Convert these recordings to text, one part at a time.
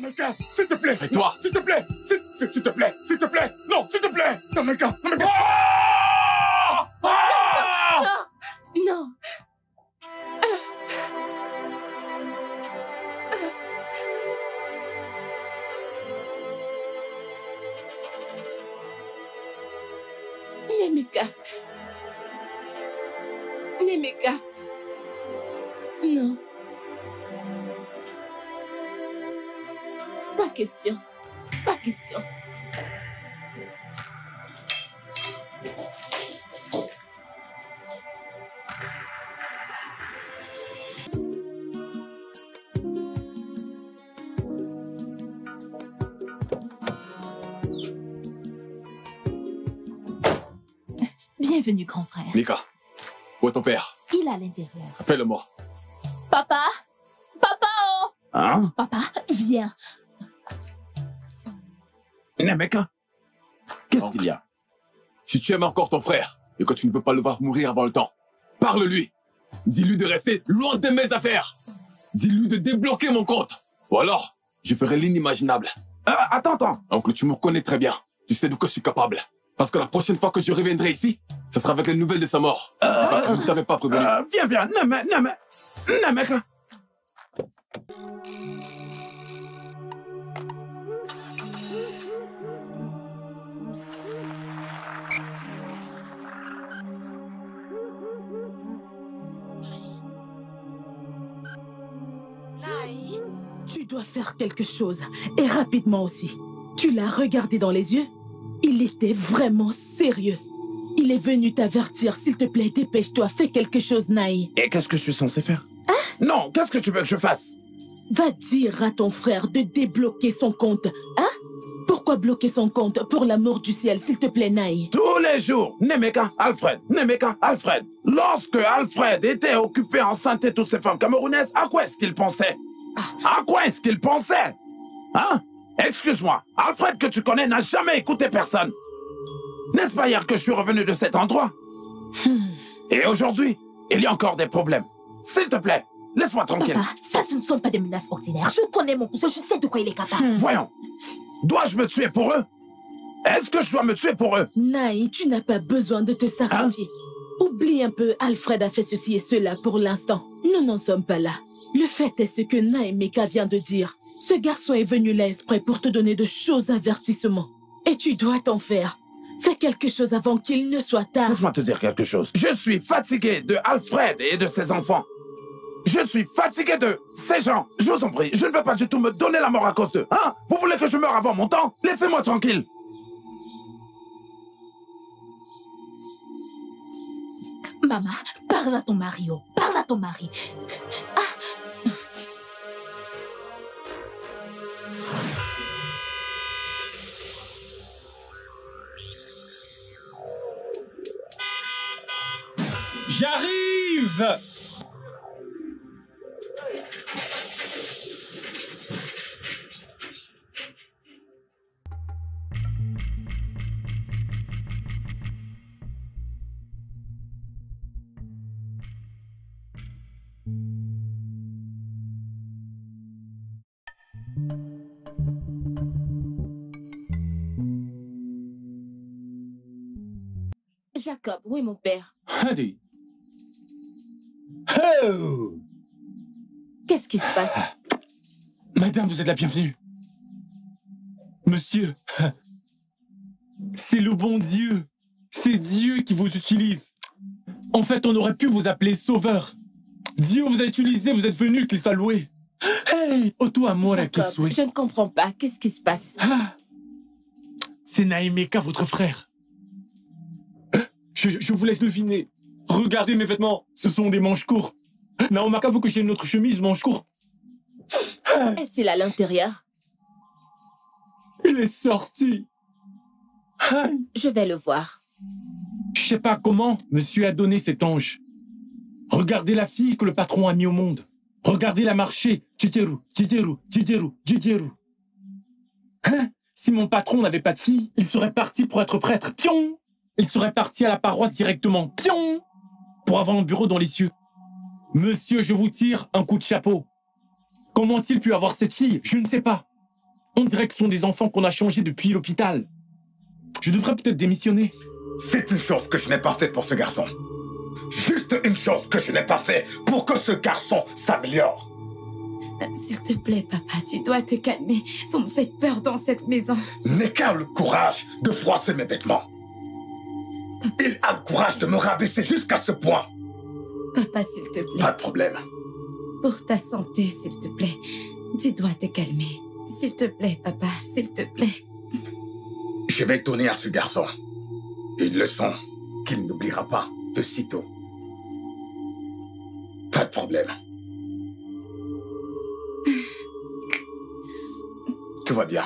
Nameka, s'il te plaît. Et toi? S'il te plaît. S'il te plaît. S'il te plaît. Non, s'il te plaît. Nameka. Nameka. Non. Nemeka. Nemeka. Non. Pas question. Pas question. Bienvenue, grand frère. Mika, où est ton père? Il est à l'intérieur. Appelle-le-moi. Papa! Papa! Oh! Hein? Papa, viens. Nemeka, qu'est-ce qu'il y a? Si tu aimes encore ton frère et que tu ne veux pas le voir mourir avant le temps, parle-lui. Dis-lui de rester loin de mes affaires. Dis-lui de débloquer mon compte. Ou alors, je ferai l'inimaginable. Attends. Oncle, tu me connais très bien. Tu sais de quoi je suis capable. Parce que la prochaine fois que je reviendrai ici, ce sera avec les nouvelles de sa mort. Je ne t'avais pas prévenu. Viens. Nemeka. Tu dois faire quelque chose, et rapidement aussi. Tu l'as regardé dans les yeux? Il était vraiment sérieux. Il est venu t'avertir, s'il te plaît, dépêche-toi, fais quelque chose, Naï. Et qu'est-ce que je suis censé faire? Non, qu'est-ce que tu veux que je fasse? Va dire à ton frère de débloquer son compte, hein? Pourquoi bloquer son compte? Pour l'amour du ciel, s'il te plaît, Naï. Tous les jours, Nemeka, Alfred. Lorsque Alfred était occupé à enceinter toutes ces femmes camerounaises, à quoi est-ce qu'il pensait? À quoi est-ce qu'il pensait? Hein? Excuse-moi, Alfred que tu connais n'a jamais écouté personne. N'est-ce pas hier que je suis revenu de cet endroit? Et aujourd'hui, il y a encore des problèmes. S'il te plaît, laisse-moi tranquille. Papa, ça ce ne sont pas des menaces ordinaires. Je connais mon cousin, je sais de quoi il est capable. Voyons, dois-je me tuer pour eux? Est-ce que je dois me tuer pour eux? Naï, tu n'as pas besoin de te sacrifier. Oublie un peu, Alfred a fait ceci et cela pour l'instant. Nous n'en sommes pas là. Le fait est ce que Naïmeka vient de dire. Ce garçon est venu là exprès pour te donner de choses avertissements. Et tu dois t'en faire. Fais quelque chose avant qu'il ne soit tard. Laisse-moi te dire quelque chose. Je suis fatigué de Alfred et de ses enfants. Je suis fatigué de ces gens. Je vous en prie, je ne veux pas du tout me donner la mort à cause d'eux. Hein? Vous voulez que je meure avant mon temps? Laissez-moi tranquille. Maman, parle à ton mari, oh. Parle à ton mari. J'arrive! Jacob, où est mon père? Allez. Oh! Qu'est-ce qui se passe? Madame, vous êtes la bienvenue. Monsieur, c'est le bon Dieu. C'est Dieu qui vous utilise. En fait, on aurait pu vous appeler sauveur. Dieu vous a utilisé, vous êtes venu, qu'il soit loué. Hey, Oto Amore Jacob, Kiswe. je ne comprends pas. Qu'est-ce qui se passe? C'est Naïmeka, votre frère. Je vous laisse deviner. Regardez mes vêtements, ce sont des manches courtes. Naomaka veut que j'ai une autre chemise manche courte. Est-il à l'intérieur? Il est sorti. Je vais le voir. Je sais pas comment monsieur a donné cet ange. Regardez la fille que le patron a mis au monde. Regardez-la marcher. Jijeru, Jijeru, Jijeru, Jijeru. Si mon patron n'avait pas de fille, il serait parti pour être prêtre. Pion! Il serait parti à la paroisse directement. Pion! Pour avoir un bureau dans les cieux. Monsieur, je vous tire un coup de chapeau. Comment a-t-il pu avoir cette fille? Je ne sais pas. On dirait que ce sont des enfants qu'on a changés depuis l'hôpital. Je devrais peut-être démissionner. C'est une chose que je n'ai pas fait pour ce garçon. Juste une chose que je n'ai pas fait pour que ce garçon s'améliore. S'il te plaît, papa, tu dois te calmer. Vous me faites peur dans cette maison. N'ai qu'à le courage de froisser mes vêtements. Il a le courage de me rabaisser jusqu'à ce point. Papa, s'il te plaît. Pas de problème. Pour ta santé, s'il te plaît. Tu dois te calmer. S'il te plaît, papa, s'il te plaît. Je vais donner à ce garçon une leçon qu'il n'oubliera pas de sitôt. Pas de problème. Tout va bien.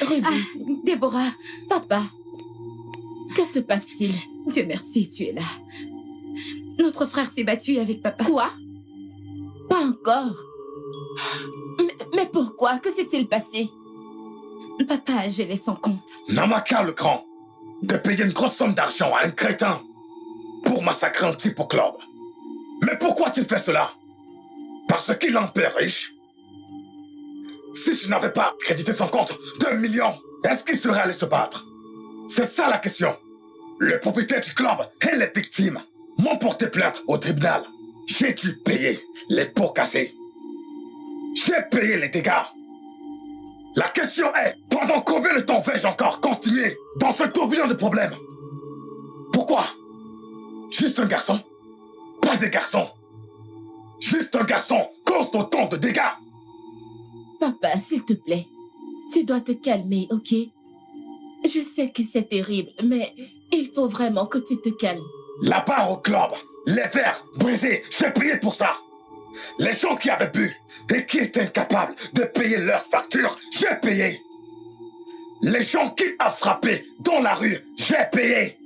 Ruby, Déborah, papa, que se passe-t-il? Dieu merci, tu es là. Notre frère s'est battu avec papa. Quoi? Pas encore. Mais pourquoi? Que s'est-il passé? Papa a gelé son compte. Namaka le grand, de payer une grosse somme d'argent à un crétin pour massacrer un type au club. Mais pourquoi tu fais cela? Parce qu'il en perd riche. Si je n'avais pas crédité son compte d'1 million, est-ce qu'il serait allé se battre? C'est ça la question. Le propriétaire du club et les victimes m'ont porté plainte au tribunal. J'ai dû payer les pots cassés. J'ai payé les dégâts. La question est, pendant combien de temps vais-je encore continuer dans ce tourbillon de problèmes? Pourquoi? Juste un garçon? Pas des garçons. Juste un garçon cause autant de dégâts. Papa, s'il te plaît, tu dois te calmer, ok? Je sais que c'est terrible, mais il faut vraiment que tu te calmes. La barre au club, les verres brisés, j'ai payé pour ça. Les gens qui avaient bu et qui étaient incapables de payer leurs factures, j'ai payé. Les gens qui ont frappé dans la rue, j'ai payé.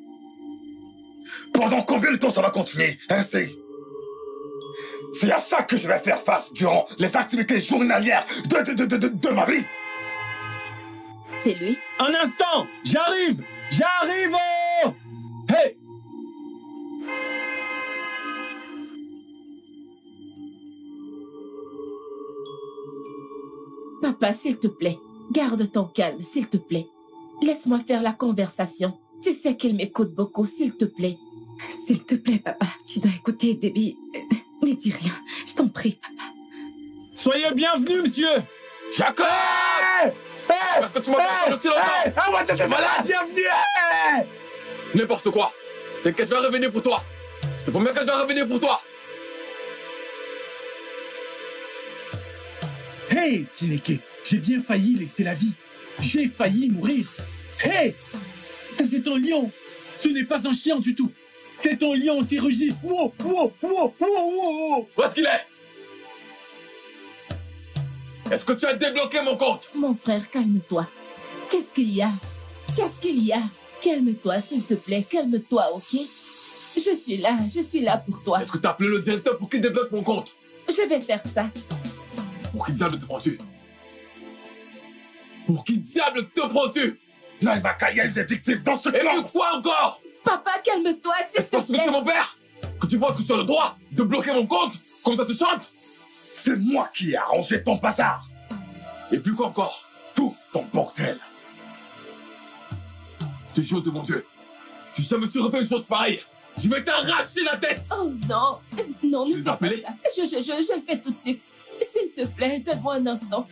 Pendant combien de temps ça va continuer ainsi? C'est à ça que je vais faire face durant les activités journalières de ma vie. C'est lui? Un instant! J'arrive! J'arrive! Oh hey! Papa, s'il te plaît, garde ton calme, s'il te plaît. Laisse-moi faire la conversation. Tu sais qu'il m'écoute beaucoup, s'il te plaît. S'il te plaît, papa, tu dois écouter, Debbie. Ne dis rien, je t'en prie, papa. Soyez bienvenus, monsieur! Jacob! Parce que tu m'as pas aussi longtemps! t'es malade! Bienvenue! N'importe quoi! T'inquiète, je vais revenir pour toi! Je te promets que je vais revenir pour toi! Hey, Tineke, j'ai bien failli laisser la vie. J'ai failli mourir. Hey! Ça, c'est un lion. Ce n'est pas un chien du tout. C'est un lion qui rugit. Wow, wow, wow, wow, wow. Où est-ce qu'il est? Est-ce que tu as débloqué mon compte? Mon frère, calme-toi. Qu'est-ce qu'il y a? Qu'est-ce qu'il y a? Calme-toi, s'il te plaît, calme-toi, ok? Je suis là pour toi. Est-ce que tu as appelé le directeur pour qu'il débloque mon compte? Je vais faire ça. Pour qui diable te prends-tu? Pour qui diable te prends-tu? Naimaka, il y a eu des victimes dans ce Et clan. puis quoi encore? Papa, calme-toi, s'il Est-ce te parce que tu plaît. es mon père que tu penses que tu as le droit de bloquer mon compte comme ça te chante? C'est moi qui ai arrangé ton bazar. Et puis quoi encore? Tout ton bordel. Je te jure devant Dieu, si jamais tu refais une chose pareille, je vais t'arracher la tête! Oh non, non, Tu ne les fais as pas appelés? ça. Je le fais tout de suite. S'il te plaît, donne-moi un instant.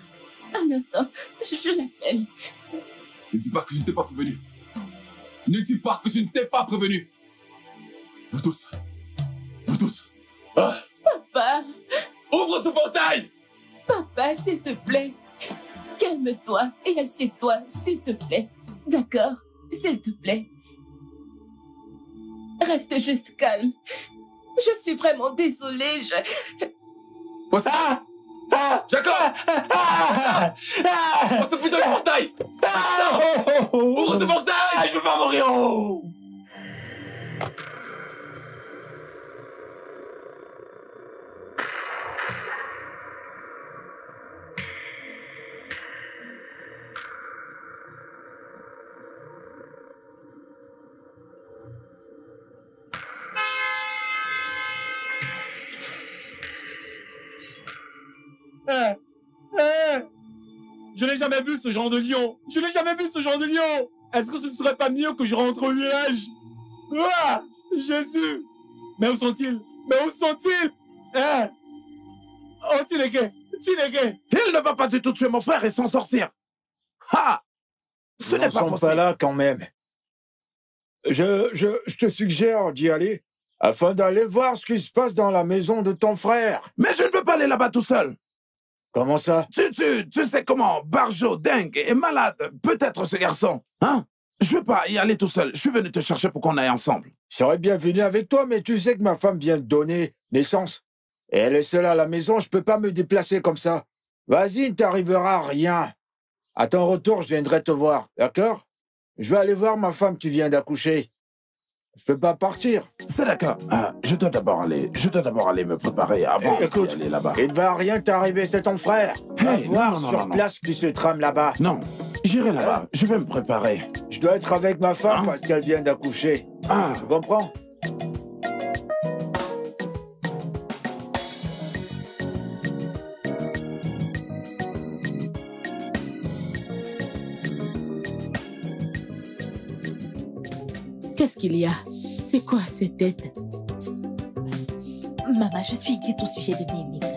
Un instant, je l'appelle. Ne dis pas que je ne t'ai pas prévenu. Ne dis pas que je ne t'ai pas prévenu. Vous tous. Ah, Papa, ouvre ce portail! papa, s'il te plaît. Calme-toi et assieds-toi, s'il te plaît. D'accord? S'il te plaît. Reste juste calme. Je suis vraiment désolée, Où est-ce Jacob! On se fout dans le portail! Ouvre ce portail! Je veux pas mourir! Je n'ai jamais vu ce genre de lion. Je n'ai jamais vu ce genre de lion. Est-ce que ce ne serait pas mieux que je rentre au village? Ah, Jésus! Mais où sont-ils? Mais où sont-ils? Hein? Oh, Tineke! Tineke! Il ne va pas du tout tuer mon frère et s'en sortir. Ah! Ce n'est pas possible. Pas là quand même. Je te suggère d'y aller afin d'aller voir ce qui se passe dans la maison de ton frère. Mais je ne veux pas aller là-bas tout seul. Comment ça? Tu sais comment Barjo, dingue et malade peut être ce garçon, hein? Je veux pas y aller tout seul. Je suis venu te chercher pour qu'on aille ensemble. Je serais bien venu avec toi, mais tu sais que ma femme vient de donner naissance. Et elle est seule à la maison, je peux pas me déplacer comme ça. Vas-y, il ne t'arrivera rien. À ton retour, je viendrai te voir, d'accord? Je vais aller voir ma femme qui vient d'accoucher. Je peux pas partir. C'est d'accord. Je dois d'abord aller me préparer avant Écoute, d'aller là-bas. Il ne va rien t'arriver, c'est ton frère. Va Hey, voir non, sur non, non. place qui se trame là-bas. Non, j'irai là-bas. Je vais me préparer. Je dois être avec ma femme Hein? parce qu'elle vient d'accoucher. Ah, Tu comprends? Qu'est-ce qu'il y a? C'est quoi cette tête? Maman, je suis inquiète au sujet de Nemeka.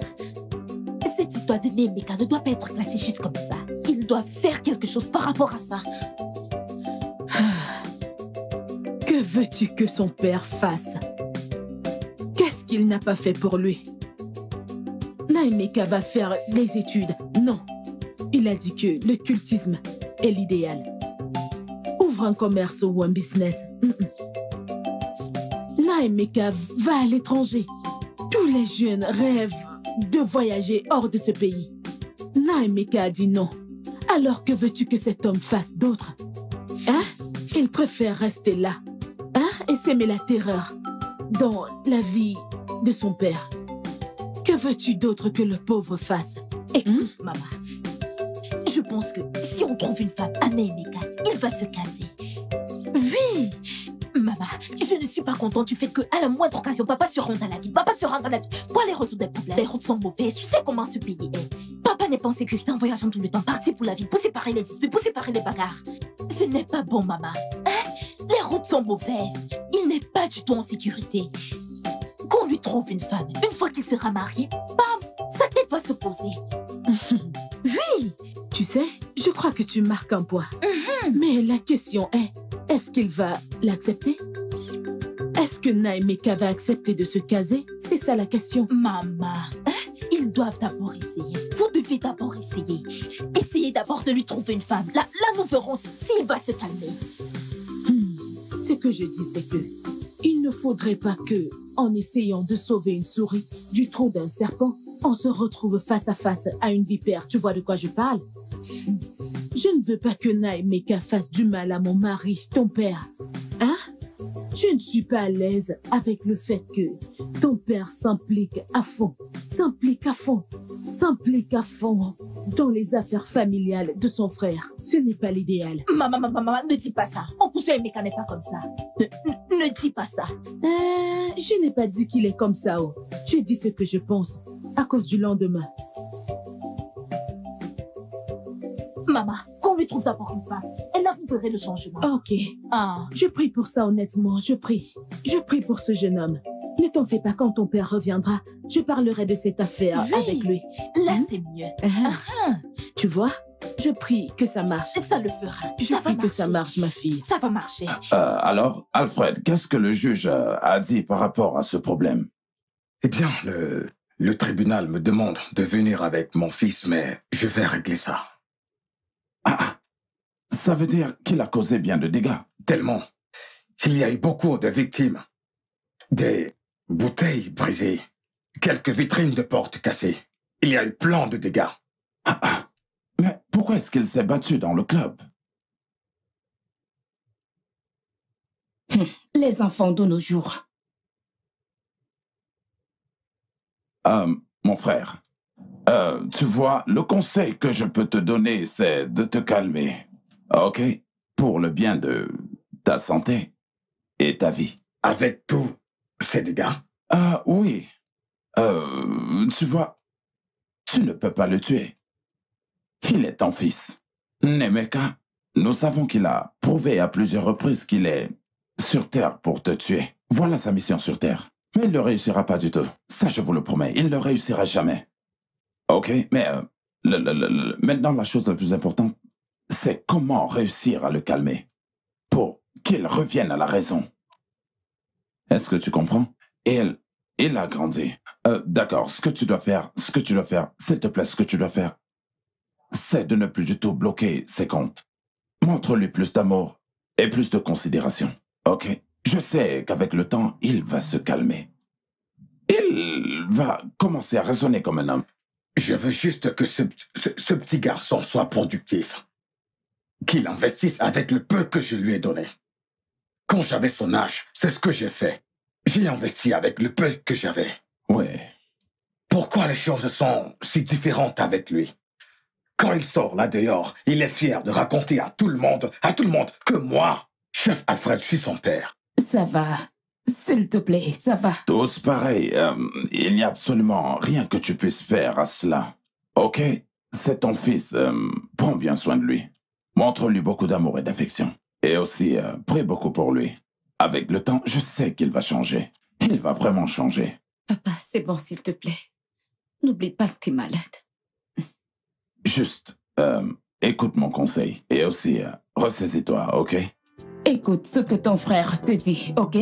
Cette histoire de Nemeka ne doit pas être classée juste comme ça. Il doit faire quelque chose par rapport à ça. Que veux-tu que son père fasse? Qu'est-ce qu'il n'a pas fait pour lui? Naemeka va faire des études. Non. Il a dit que le cultisme est l'idéal. Ouvre un commerce ou un business. Naemeka va à l'étranger. Tous les jeunes rêvent de voyager hors de ce pays. Naemeka a dit non. Alors que veux-tu que cet homme fasse d'autre? Hein? Il préfère rester là. Hein? Et s'aimer la terreur dans la vie de son père. Que veux-tu d'autre que le pauvre fasse? Écoute, maman. Je pense que si on trouve une femme à Naemeka, il va se caser. Oui! Maman, je ne suis pas contente du fait qu'à la moindre occasion, papa se rende à la ville. Papa se rend à la ville pour aller résoudre des problèmes. Les routes sont mauvaises, tu sais comment ce pays est. Papa n'est pas en sécurité en voyageant tout le temps, parti pour la ville, pour séparer les disputes, pour séparer les bagarres. Ce n'est pas bon, maman. Hein? Les routes sont mauvaises. Il n'est pas du tout en sécurité. Qu'on lui trouve une femme, une fois qu'il sera marié, bam, sa tête va se poser. Oui! Tu sais, je crois que tu marques un point. Mais la question est-ce qu'il va l'accepter? Est-ce que Naemeka va accepter de se caser? C'est ça la question. Maman, hein? Ils doivent d'abord essayer. Vous devez d'abord essayer. Essayez d'abord de lui trouver une femme. Là, nous verrons s'il va se calmer. Ce que je dis, c'est que il ne faudrait pas que, en essayant de sauver une souris du trou d'un serpent, on se retrouve face à face à une vipère. Tu vois de quoi je parle? Je ne veux pas que Naemeka fasse du mal à mon mari, ton père. Hein? Je ne suis pas à l'aise avec le fait que ton père s'implique à fond dans les affaires familiales de son frère. Ce n'est pas l'idéal. Maman, ne dis pas ça. En plus, Naemeka n'est pas comme ça. Ne dis pas ça. Je n'ai pas dit qu'il est comme ça. Oh. Je dis ce que je pense à cause du lendemain. Maman, qu'on lui trouve d'abord une femme. Et là, vous verrez le changement. Ok. Ah. Je prie pour ça, honnêtement. Je prie. Je prie pour ce jeune homme. Ne t'en fais pas, quand ton père reviendra, je parlerai de cette affaire avec lui. Là, c'est mieux. Tu vois, je prie que ça marche. Ça le fera. Je prie que ça marche, ma fille. Ça va marcher. Alors, Alfred, qu'est-ce que le juge a dit par rapport à ce problème? Eh bien, le tribunal me demande de venir avec mon fils, mais je vais régler ça. Ça veut dire qu'il a causé bien de dégâts. Tellement. Il y a eu beaucoup de victimes. Des bouteilles brisées, quelques vitrines de portes cassées. Il y a eu plein de dégâts. Mais pourquoi est-ce qu'il s'est battu dans le club? Les enfants de nos jours. Mon frère, tu vois, le conseil que je peux te donner, c'est de te calmer. Ok? Pour le bien de ta santé et ta vie. Avec tous ces dégâts? Oui. Tu vois, tu ne peux pas le tuer. Il est ton fils. Nemeka, nous savons qu'il a prouvé à plusieurs reprises qu'il est sur Terre pour te tuer. Voilà sa mission sur Terre. Mais il ne réussira pas du tout. Ça, je vous le promets. Il ne réussira jamais. Ok, mais maintenant, la chose la plus importante, c'est comment réussir à le calmer pour qu'il revienne à la raison. Est-ce que tu comprends? Il a grandi. D'accord, ce que tu dois faire, s'il te plaît, ce que tu dois faire, c'est de ne plus du tout bloquer ses comptes. Montre-lui plus d'amour et plus de considération. Ok? Je sais qu'avec le temps, il va se calmer. Il va commencer à raisonner comme un homme. Je veux juste que ce petit garçon soit productif. Qu'il investisse avec le peu que je lui ai donné. Quand j'avais son âge, c'est ce que j'ai fait. J'ai investi avec le peu que j'avais. Oui. Pourquoi les choses sont si différentes avec lui? Quand il sort là dehors, il est fier de raconter à tout le monde que moi, chef Alfred, je suis son père. Ça va. S'il te plaît, ça va. Tous pareils. Il n'y a absolument rien que tu puisses faire à cela. Ok? C'est ton fils. Prends bien soin de lui. Montre-lui beaucoup d'amour et d'affection. Et aussi, prie beaucoup pour lui. Avec le temps, je sais qu'il va changer. Il va vraiment changer. Papa, c'est bon, s'il te plaît. N'oublie pas que t'es malade. Juste, écoute mon conseil. Et aussi, ressaisis-toi, ok? Écoute ce que ton frère te dit, ok?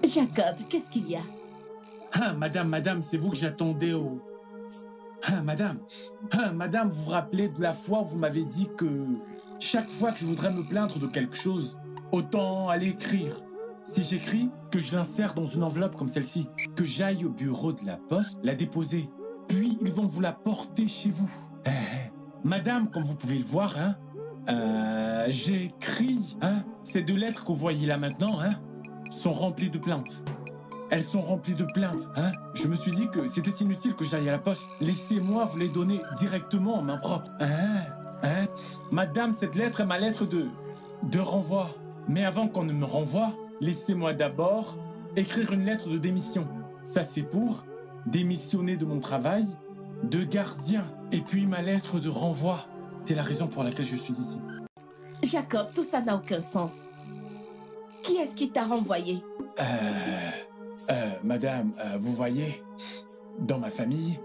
Jacob, qu'est-ce qu'il y a? Ah, madame, c'est vous que j'attendais au... Ah, madame, vous vous rappelez de la fois où vous m'avez dit que chaque fois que je voudrais me plaindre de quelque chose, autant aller écrire. Si j'écris, que je l'insère dans une enveloppe comme celle-ci, que j'aille au bureau de la poste, la déposer, puis ils vont vous la porter chez vous. Madame, comme vous pouvez le voir, j'ai écrit, ces 2 lettres que vous voyez là maintenant, sont remplies de plaintes. Elles sont remplies de plaintes, Je me suis dit que c'était inutile que j'aille à la poste. Laissez-moi vous les donner directement en main propre. Madame, cette lettre est ma lettre de renvoi. Mais avant qu'on ne me renvoie, laissez-moi d'abord écrire une lettre de démission. Ça, c'est pour démissionner de mon travail de gardien. Et puis ma lettre de renvoi. C'est la raison pour laquelle je suis ici. Jacob, tout ça n'a aucun sens. Qui est-ce qui t'a renvoyé? Madame, vous voyez, dans ma famille,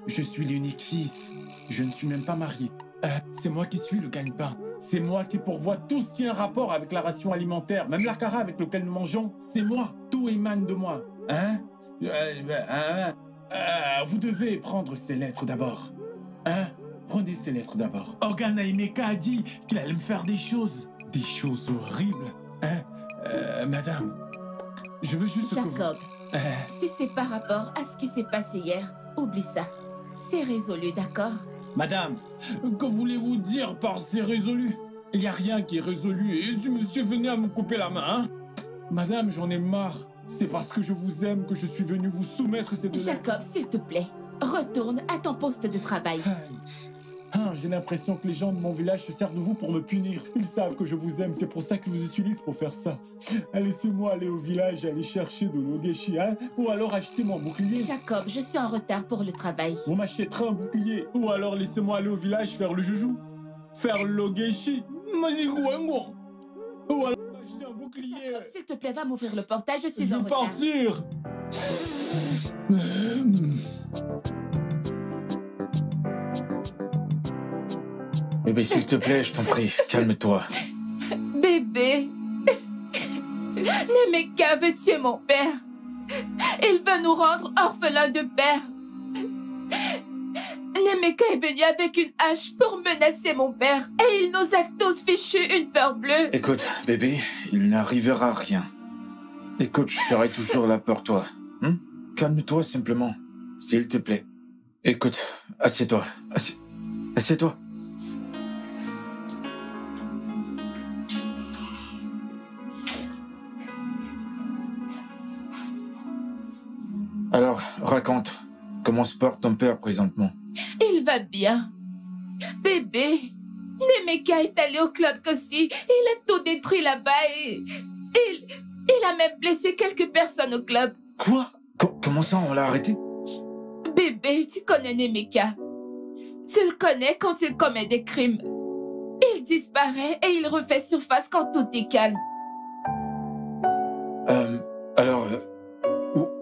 je suis l'unique fils. Je ne suis même pas marié. C'est moi qui suis le gagne-pain. C'est moi qui pourvois tout ce qui a un rapport avec la ration alimentaire. Même l'akara avec lequel nous mangeons, c'est moi. Tout émane de moi. Vous devez prendre ces lettres d'abord. Prenez ces lettres d'abord. Organa Emeka a dit qu'il allait me faire des choses horribles. Madame, je veux juste Jacob, que vous... si c'est par rapport à ce qui s'est passé hier, oublie ça. C'est résolu, d'accord? Madame, que voulez-vous dire par c'est résolu? Il n'y a rien qui est résolu et si monsieur venait à me couper la main, Madame, j'en ai marre. C'est parce que je vous aime que je suis venu vous soumettre ces 2 lettres. Jacob, s'il te plaît, retourne à ton poste de travail. J'ai l'impression que les gens de mon village se servent de vous pour me punir. Ils savent que je vous aime, c'est pour ça qu'ils vous utilisent pour faire ça. Laissez-moi aller au village, aller chercher de l'ogeshi, ou alors acheter mon bouclier. Jacob, je suis en retard pour le travail. Vous m'achèterez un bouclier, ou alors laissez-moi aller au village faire le joujou. Faire l'ogeshi. Ou alors acheter un bouclier. Jacob, s'il te plaît, va m'ouvrir le portail, je suis Je en veux retard. partir. Bébé, s'il te plaît, je t'en prie, calme-toi. Bébé, Nemeka veut tuer mon père. Il veut nous rendre orphelins de père. Nemeka est venu avec une hache pour menacer mon père et il nous a tous fichu une peur bleue. Écoute, bébé, il n'arrivera rien. Écoute, je serai toujours là pour toi. Calme-toi simplement, s'il te plaît. Écoute, assieds-toi. Assieds-toi. Alors, raconte. Comment se porte ton père présentement? Il va bien. Bébé, Nemeka est allé au club Kossi. Il a tout détruit là-bas et... Il a même blessé quelques personnes au club. Quoi? Comment ça, on l'a arrêté? Bébé, tu connais Nemeka. Tu le connais quand il commet des crimes. Il disparaît et il refait surface quand tout est calme. Alors,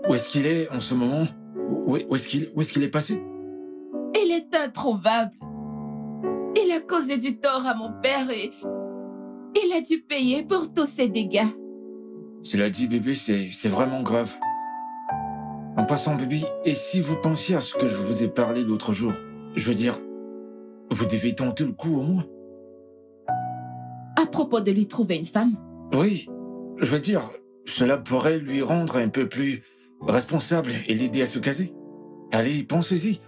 où est-ce qu'il est en ce moment? Où est-ce qu'il est passé? Il est introuvable. Il a causé du tort à mon père et il a dû payer pour tous ses dégâts. Cela dit, bébé, c'est vraiment grave. En passant, bébé, et si vous pensiez à ce que je vous ai parlé l'autre jour? Je veux dire, vous devez tenter le coup au moins. À propos de lui trouver une femme? Oui, je veux dire, cela pourrait lui rendre un peu plus responsable et l'aider à se caser. Allez, pensez-y.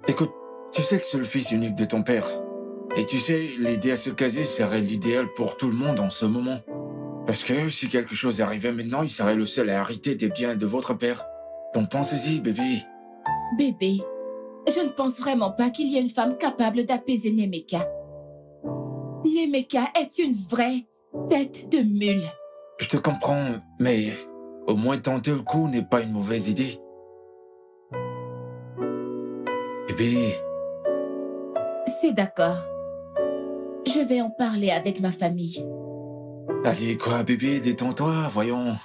Écoute, tu sais que c'est le fils unique de ton père. Et tu sais, l'aider à se caser serait l'idéal pour tout le monde en ce moment. Parce que si quelque chose arrivait maintenant, il serait le seul à hériter des biens de votre père. Donc pensez-y, bébé. Bébé, je ne pense vraiment pas qu'il y ait une femme capable d'apaiser Nemeka. Nemeka est une vraie tête de mule. Je te comprends, mais au moins tenter le coup n'est pas une mauvaise idée. Bébé. C'est d'accord. Je vais en parler avec ma famille. Allez, quoi, bébé, détends-toi, voyons.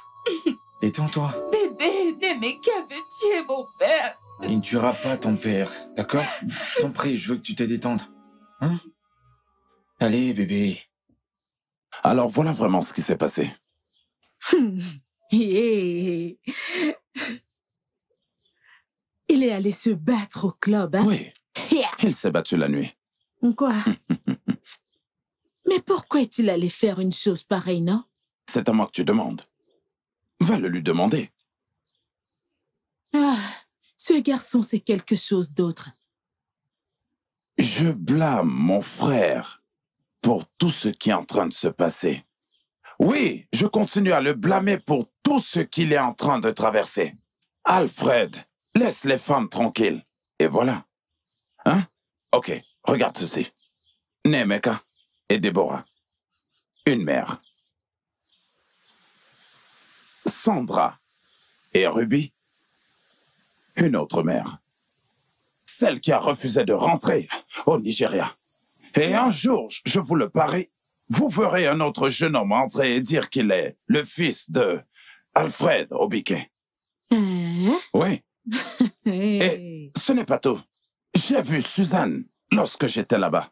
Détends-toi. Bébé, Nemeka veut tuer mon père. Il ne tuera pas ton père, d'accord? Je t'en prie, je veux que tu te détendes. Hein? Allez, bébé. Alors voilà vraiment ce qui s'est passé. Il est allé se battre au club, hein? Oui, il s'est battu la nuit. Quoi? Mais pourquoi est-il allé faire une chose pareille, non? C'est à moi que tu demandes. Va le lui demander. Ah, ce garçon, c'est quelque chose d'autre. Je blâme mon frère pour tout ce qui est en train de se passer. Oui, je continue à le blâmer pour tout ce qu'il est en train de traverser. Alfred, laisse les femmes tranquilles. Et voilà. Hein? Ok, regarde ceci. Nemeka et Déborah. Une mère. Sandra et Ruby. Une autre mère. Celle qui a refusé de rentrer au Nigeria. Et un jour, je vous le parie, vous verrez un autre jeune homme entrer et dire qu'il est le fils de Alfred Obike. Oui. Et ce n'est pas tout. J'ai vu Suzanne lorsque j'étais là-bas.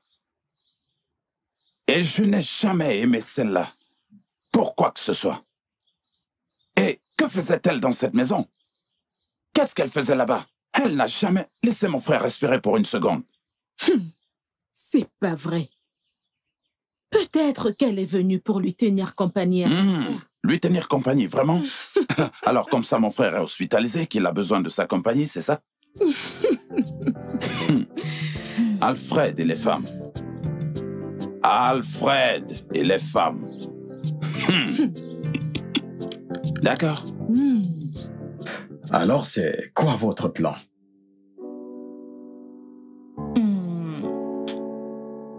Et je n'ai jamais aimé celle-là. Pour quoi que ce soit. Et que faisait-elle dans cette maison? Qu'est-ce qu'elle faisait là-bas? Elle n'a jamais laissé mon frère respirer pour une seconde. C'est pas vrai. Peut-être qu'elle est venue pour lui tenir compagnie à mon frère. Lui tenir compagnie, vraiment? Alors comme ça, mon frère est hospitalisé, qu'il a besoin de sa compagnie, c'est ça? Alfred et les femmes. Alfred et les femmes. D'accord. Alors, c'est quoi votre plan?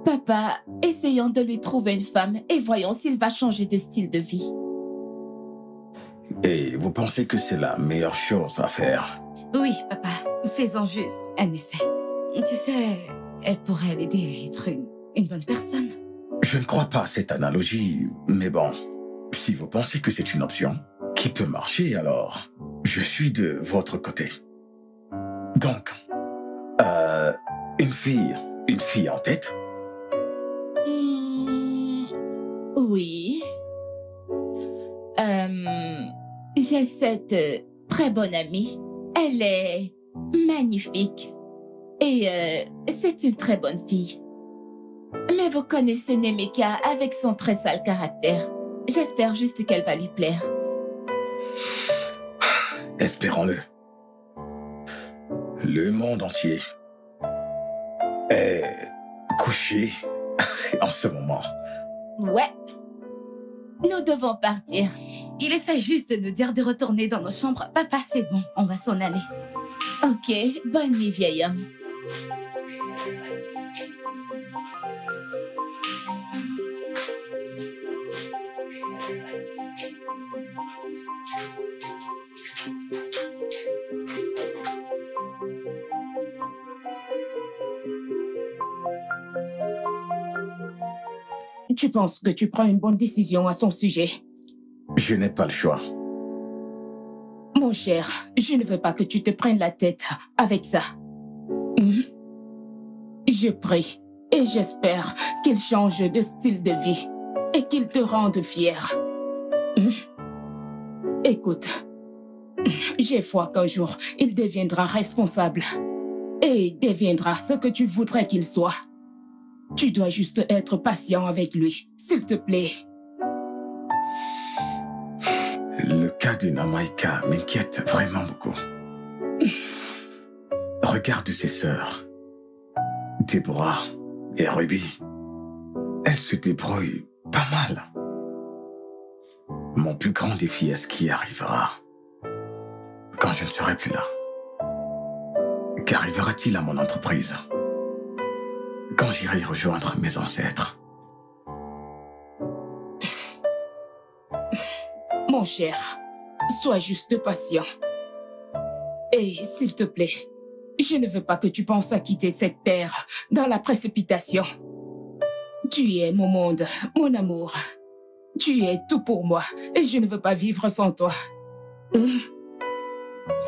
Papa, essayons de lui trouver une femme et voyons s'il va changer de style de vie. Et vous pensez que c'est la meilleure chose à faire? Oui, papa. Faisons juste un essai. Tu sais, elle pourrait l'aider à être une bonne personne. Je ne crois pas à cette analogie, mais bon, si vous pensez que c'est une option qui peut marcher, alors je suis de votre côté. Donc, une fille en tête? Oui. J'ai cette très bonne amie. Elle est magnifique. Et c'est une très bonne fille. Mais vous connaissez Nemeka avec son très sale caractère. J'espère juste qu'elle va lui plaire. Espérons-le. Le monde entier est couché en ce moment. Ouais. Nous devons partir. il essaie juste de nous dire de retourner dans nos chambres. Papa, c'est bon, on va s'en aller. Ok, bonne nuit, vieil homme. Tu penses que tu prends une bonne décision à son sujet? Je n'ai pas le choix. Mon cher, je ne veux pas que tu te prennes la tête avec ça. Je prie et j'espère qu'il change de style de vie et qu'il te rende fier. Écoute, j'ai foi qu'un jour, il deviendra responsable et deviendra ce que tu voudrais qu'il soit. Tu dois juste être patient avec lui, s'il te plaît. Le cas de Namaika m'inquiète vraiment beaucoup. Regarde ses sœurs, Déborah et Ruby. Elles se débrouillent pas mal. Mon plus grand défi est ce qui arrivera quand je ne serai plus là. Qu'arrivera-t-il à mon entreprise quand j'irai rejoindre mes ancêtres? Mon cher, sois juste patient. Et s'il te plaît, je ne veux pas que tu penses à quitter cette terre dans la précipitation. Tu es mon monde, mon amour. Tu es tout pour moi et je ne veux pas vivre sans toi.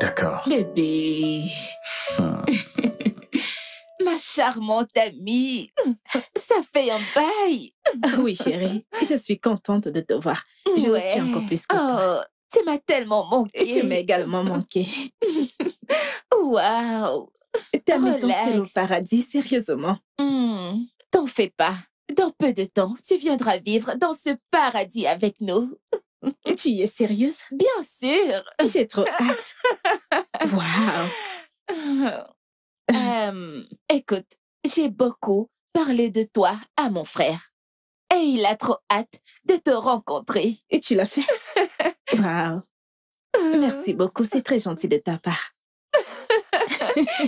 D'accord. Bébé. Ma charmante amie, ça fait un bail. Oui, chérie, je suis contente de te voir. Je le suis encore plus que toi. Tu m'as tellement manqué. Et tu m'as également manqué. Waouh. Ta maison, c'est au paradis, sérieusement. T'en fais pas. Dans peu de temps, tu viendras vivre dans ce paradis avec nous. Tu y es sérieuse? Bien sûr. J'ai trop hâte. Waouh. Écoute, j'ai beaucoup parlé de toi à mon frère. Et il a trop hâte de te rencontrer. Et tu l'as fait? Waouh. Merci beaucoup, c'est très gentil de ta part.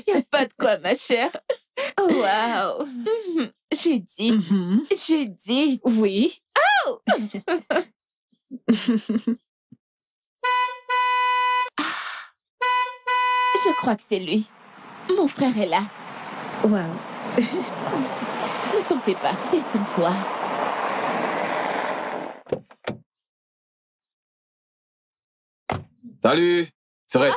Y a pas de quoi, ma chère. Waouh. J'ai dit. J'ai dit. Oui. Oh. Je crois que c'est lui. Mon frère est là. Waouh. Ne t'en fais pas, détends-toi. Salut, c'est Red.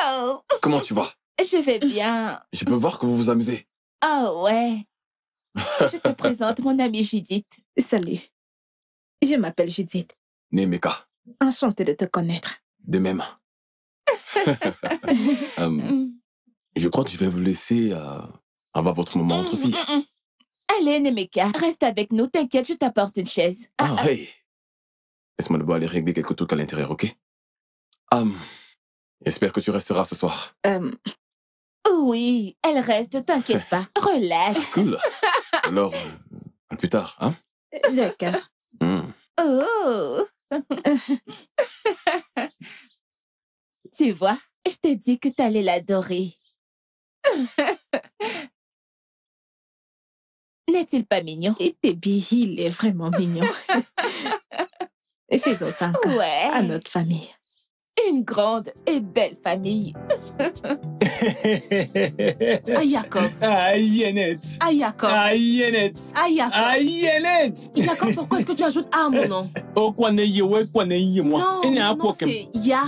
Oh. Comment tu vas? Je vais bien. Je peux voir que vous vous amusez. Oh ouais. Je te présente mon amie Judith. Salut. Je m'appelle Judith. Nemeka. Enchantée de te connaître. De même. Je crois que je vais vous laisser avoir votre moment entre filles. Allez, Nemeka, reste avec nous. T'inquiète, je t'apporte une chaise. Hey. Laisse-moi d'abord aller régler quelques trucs à l'intérieur, ok? J'espère que tu resteras ce soir. Oui, elle reste, t'inquiète pas. Relax. Cool. Alors, à plus tard, hein? D'accord. Oh. Tu vois, je t'ai dit que t'allais l'adorer. N'est-il pas mignon? Et Tébi, il est vraiment mignon. Et faisons ça encore à notre famille. Une grande et belle famille. Ah, Jacob. Ah, Yenet. Ah, Jacob. Ah, Yenet. Ah, Jacob. Ah, Yenet. Jacob, pourquoi est-ce que tu ajoutes A à mon nom? Oh, quoi n'est moi? Non, non, c'est Ya.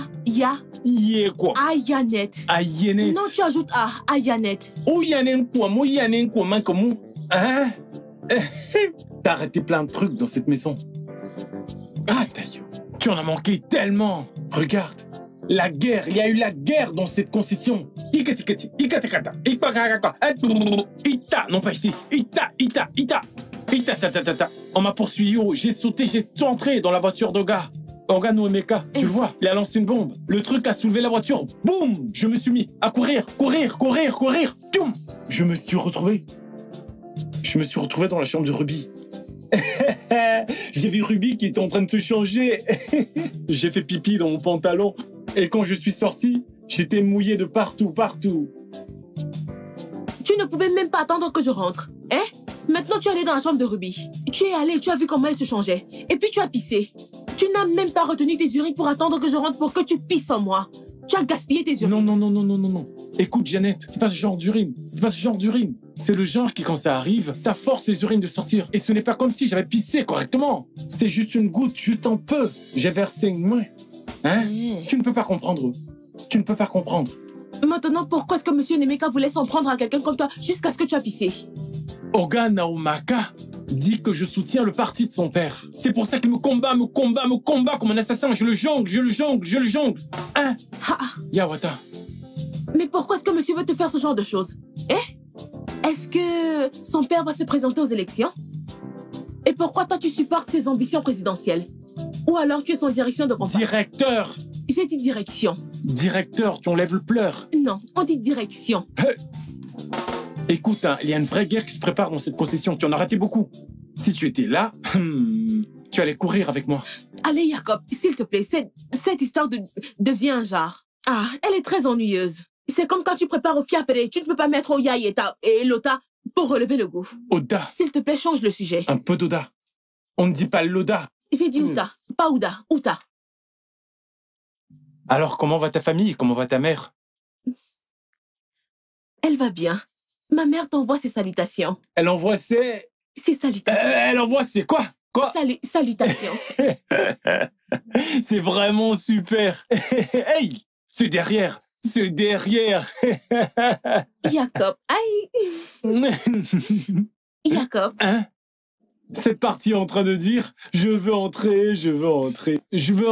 Yé quoi? Ayanet. Ah, Yenet. Non, tu ajoutes A. Ayanet. Oh, Yanen quoi? Moi, Yanen quoi? Man, comment? Hein? T'as arrêté plein de trucs dans cette maison. Ah, Tayo. Tu en as manqué tellement. Regarde, la guerre, il y a eu la guerre dans cette concession. Non pas ici. On m'a poursuivi, j'ai sauté, j'ai entré dans la voiture d'Oga. Oga no Emeka, tu le vois, il a lancé une bombe. Le truc a soulevé la voiture, boum. Je me suis mis à courir. Tium. Je me suis retrouvé dans la chambre de Ruby. J'ai vu Ruby qui était en train de se changer. J'ai fait pipi dans mon pantalon. Et quand je suis sorti, j'étais mouillé de partout, partout. Tu ne pouvais même pas attendre que je rentre. Hein? Maintenant, tu es allé dans la chambre de Ruby. Tu es allé, tu as vu comment elle se changeait. Et puis tu as pissé. Tu n'as même pas retenu tes urines pour attendre que je rentre pour que tu pisses en moi. Tu as gaspillé tes urines. Non. Écoute, Jeannette, c'est pas ce genre d'urine. C'est pas ce genre d'urine. C'est le genre qui, quand ça arrive, ça force les urines de sortir. Et ce n'est pas comme si j'avais pissé correctement. C'est juste une goutte, juste un peu. J'ai versé une main. Hein? Tu ne peux pas comprendre. Tu ne peux pas comprendre. Maintenant, pourquoi est-ce que Monsieur Nemeka voulait s'en prendre à quelqu'un comme toi jusqu'à ce que tu as pissé? Oga Naomaka dit que je soutiens le parti de son père. C'est pour ça qu'il me combat comme un assassin. Je le jongle. Hein? Yawata. Mais pourquoi est-ce que monsieur veut te faire ce genre de choses? Est-ce que son père va se présenter aux élections? Et pourquoi toi tu supportes ses ambitions présidentielles? Ou alors tu es son direction de campagne? Directeur. J'ai dit direction. Directeur, tu enlèves le pleur. Non, on dit direction. Écoute, hein, il y a une vraie guerre qui se prépare dans cette concession. Tu en as raté beaucoup. Si tu étais là, tu allais courir avec moi. Allez, Jacob, s'il te plaît, cette histoire devient un genre. Ah, elle est très ennuyeuse. C'est comme quand tu prépares au fiapere, tu ne peux pas mettre Oya et Lota pour relever le goût. Oda. S'il te plaît, change le sujet. Un peu d'Oda. On ne dit pas l'Oda. J'ai dit Uta, pas Ouda, Uta. Alors, comment va ta famille? Comment va ta mère? Elle va bien. Ma mère t'envoie ses salutations. Elle envoie ses... Ses salutations. Elle envoie ses quoi? Quoi? Salutations. C'est vraiment super. Hey! C'est derrière. Jacob, aïe. Jacob. Hein? Cette partie est en train de dire « Je veux entrer. Jacob,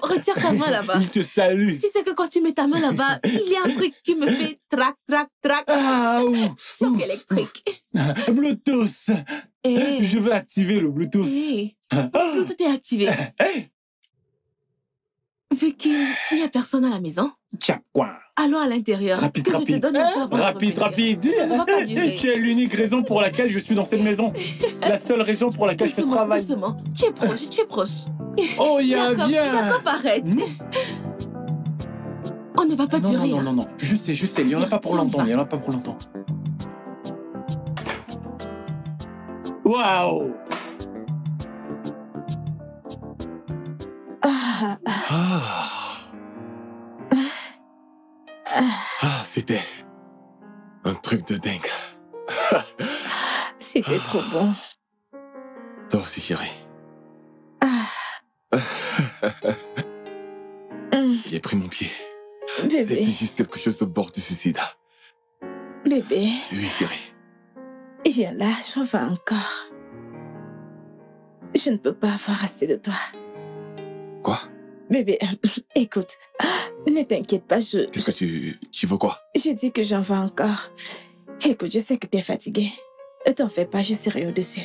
retire ta main là-bas. Il te salue. Tu sais que quand tu mets ta main là-bas, il y a un truc qui me fait trac. Choc électrique. Bluetooth. Je veux activer le Bluetooth. Bluetooth est activé. Vu qu'il n'y a personne à la maison, allons à l'intérieur. Rapide. Ça ne va pas durer. Tu es l'unique raison pour laquelle je suis dans cette maison. La seule raison pour laquelle je fais ce travail. Doucement. Tu es proche. Oh, viens. Jacob, arrête. On ne va pas durer. Non. Je sais. Il n'y en a pas pour longtemps. Waouh! C'était un truc de dingue. C'était trop bon. Toi aussi, chérie. J'ai pris mon pied. Bébé. C'était juste quelque chose au bord du suicide. Bébé. Oui, chérie. Viens là, j'en veux encore. Je ne peux pas avoir assez de toi. Quoi? Bébé, écoute, ne t'inquiète pas, Qu'est-ce que tu veux quoi? Je dis que j'en veux encore. Écoute, je sais que t'es fatigué. Ne t'en fais pas, je serai au-dessus.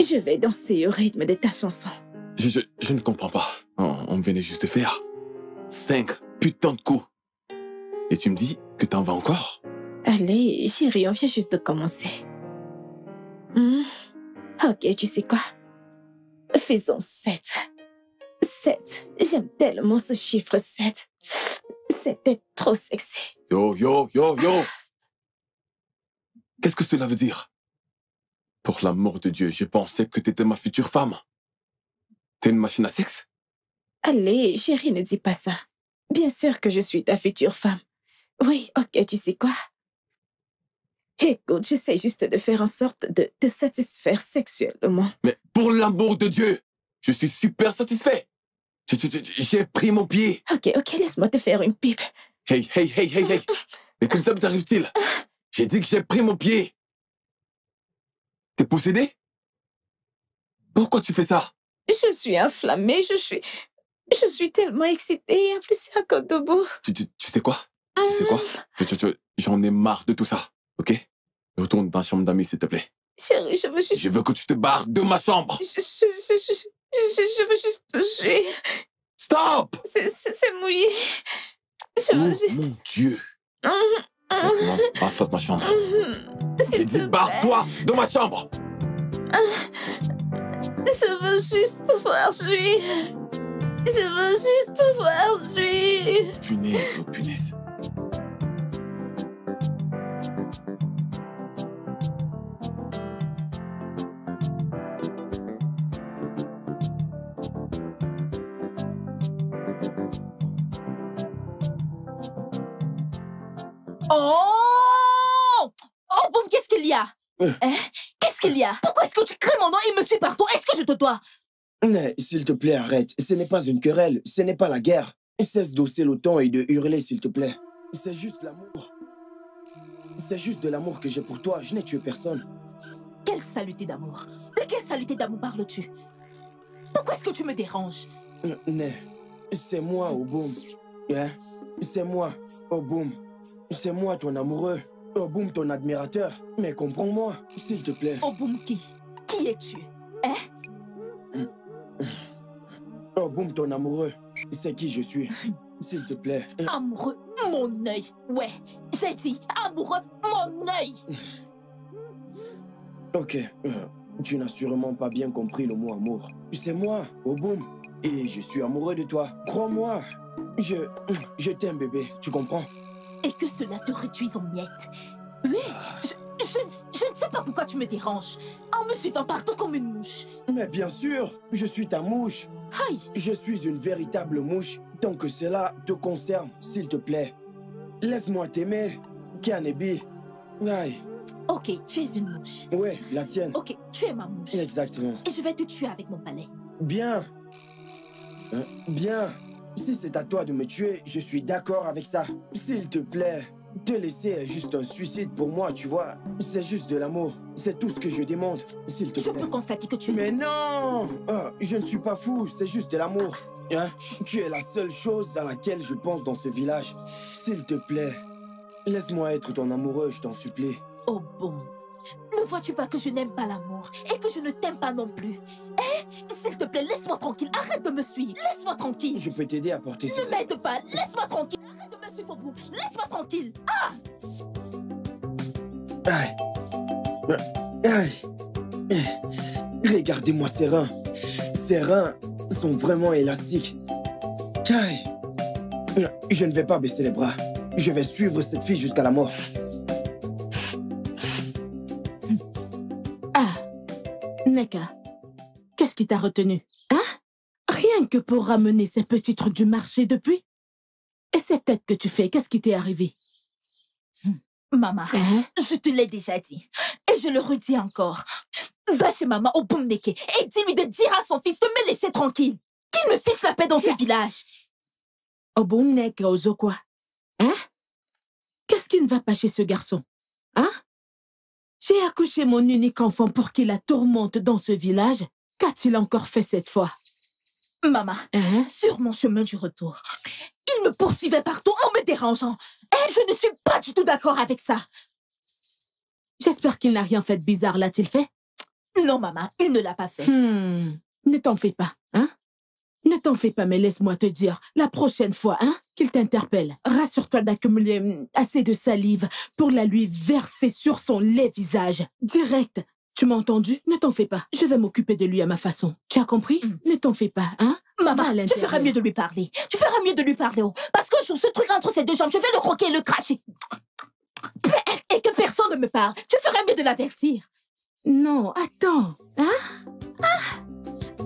Je vais danser au rythme de ta chanson. Je ne comprends pas. On venait juste de faire 5 putains de coups. Et tu me dis que t'en vas encore? Allez, chérie, on vient juste de commencer. Ok, tu sais quoi? Faisons 7. 7. J'aime tellement ce chiffre 7. C'était trop sexy. Yo. Qu'est-ce que cela veut dire? Pour l'amour de Dieu, je pensais que t'étais ma future femme. T'es une machine à sexe? Allez, chérie, ne dis pas ça. Bien sûr que je suis ta future femme. Oui, ok, tu sais quoi? Écoute, j'essaie juste de faire en sorte de te satisfaire sexuellement. Mais pour l'amour de Dieu, je suis super satisfait. J'ai pris mon pied. Ok, laisse-moi te faire une pipe. Hey. Mais comme ça t'arrive-t-il? J'ai dit que j'ai pris mon pied. T'es possédé? Pourquoi tu fais ça? Je suis enflammée, je suis tellement excitée. Et en plus, c'est un code de bout. Tu sais quoi? J'en ai marre de tout ça, ok? Retourne dans ta chambre d'amis, s'il te plaît. Chérie, je veux juste... Je veux que tu te barres de ma chambre. Je veux juste toucher. Stop! C'est mouillé. Je veux juste... Mon Dieu. Maintenant, barre-toi de ma chambre. J'ai dit barre-toi de ma chambre. Je veux juste pouvoir jouir. Je veux juste pouvoir jouir. Punaise, oh punaise. Oh! Oh, Boum, qu'est-ce qu'il y a? Hein? Qu'est-ce qu'il y a? Pourquoi est-ce que tu cries mon nom et me suis partout? Est-ce que je te dois? Mais s'il te plaît, arrête. Ce n'est pas une querelle, ce n'est pas la guerre. Cesse d'hausser le ton et de hurler, s'il te plaît. C'est juste l'amour. C'est juste de l'amour que j'ai pour toi. Je n'ai tué personne. Quelle saluté d'amour? De quelle saluté d'amour parles-tu? Pourquoi est-ce que tu me déranges? C'est moi, Oboum. Hein? C'est moi, Oboum. C'est moi, ton amoureux. Oboum, ton admirateur. Mais comprends-moi, s'il te plaît. Oboum qui? Qui es-tu? Hein? Oboum, ton amoureux. C'est qui je suis. S'il te plaît. Amoureux, mon œil. Ouais, j'ai dit amoureux, mon œil. Ok, tu n'as sûrement pas bien compris le mot amour. C'est moi, Oboum. Et je suis amoureux de toi. Crois-moi. Je t'aime, bébé. Tu comprends? Et que cela te réduise en miettes. Oui, je ne sais pas pourquoi tu me déranges. En me suivant partout comme une mouche. Mais bien sûr, je suis ta mouche. Aïe. Je suis une véritable mouche. Tant que cela te concerne, s'il te plaît. Laisse-moi t'aimer, Kanebi. Aïe. Ok, tu es une mouche. Ouais, la tienne. Ok, tu es ma mouche. Exactement. Et je vais te tuer avec mon balai. Bien. Bien. Si c'est à toi de me tuer, je suis d'accord avec ça. S'il te plaît, te laisser est juste un suicide pour moi, tu vois. C'est juste de l'amour. C'est tout ce que je demande. S'il te plaît. Je peux constater que tu es... Mais non! Je ne suis pas fou, c'est juste de l'amour. Hein? Tu es la seule chose à laquelle je pense dans ce village. S'il te plaît, laisse-moi être ton amoureux, je t'en supplie. Oh bon. Ne vois-tu pas que je n'aime pas l'amour et que je ne t'aime pas non plus? S'il te plaît, laisse-moi tranquille. Arrête de me suivre. Laisse-moi tranquille. Je peux t'aider à porter Ne m'aide pas. Laisse-moi tranquille. Arrête de me suivre au bout. Laisse-moi tranquille. Ah! Aïe. Aïe. Regardez-moi ces reins. Ces reins sont vraiment élastiques. Aïe. Je ne vais pas baisser les bras. Je vais suivre cette fille jusqu'à la mort. Neka, qu'est-ce qui t'a retenu? Hein? Rien que pour ramener ces petits trucs du marché depuis? Et cette tête que tu fais, qu'est-ce qui t'est arrivé? Maman, je te l'ai déjà dit. Et je le redis encore. Va chez maman au Boumneke et dis-lui de dire à son fils de me laisser tranquille. Qu'il me fiche la paix dans ce village. Au Boumneke, Ozo quoi? Hein? Qu'est-ce qui ne va pas chez ce garçon? Hein? J'ai accouché mon unique enfant pour qu'il la tourmente dans ce village. Qu'a-t-il encore fait cette fois? Maman, sur mon chemin du retour, il me poursuivait partout en me dérangeant. Et je ne suis pas du tout d'accord avec ça. J'espère qu'il n'a rien fait de bizarre, l'a-t-il fait? Non, maman, il ne l'a pas fait. Ne t'en fais pas, hein? Ne t'en fais pas, mais laisse-moi te dire, la prochaine fois, hein, qu'il t'interpelle, rassure-toi d'accumuler assez de salive pour la lui verser sur son laid visage. Direct. Tu m'as entendu? Ne t'en fais pas. Je vais m'occuper de lui à ma façon. Tu as compris? Ne t'en fais pas, hein? Maman, tu feras mieux de lui parler. Tu feras mieux de lui parler, oh. Parce que ce truc entre ses deux jambes, je vais le croquer et le cracher. Et que personne ne me parle. Tu ferais mieux de l'avertir. Non, attends. Hein?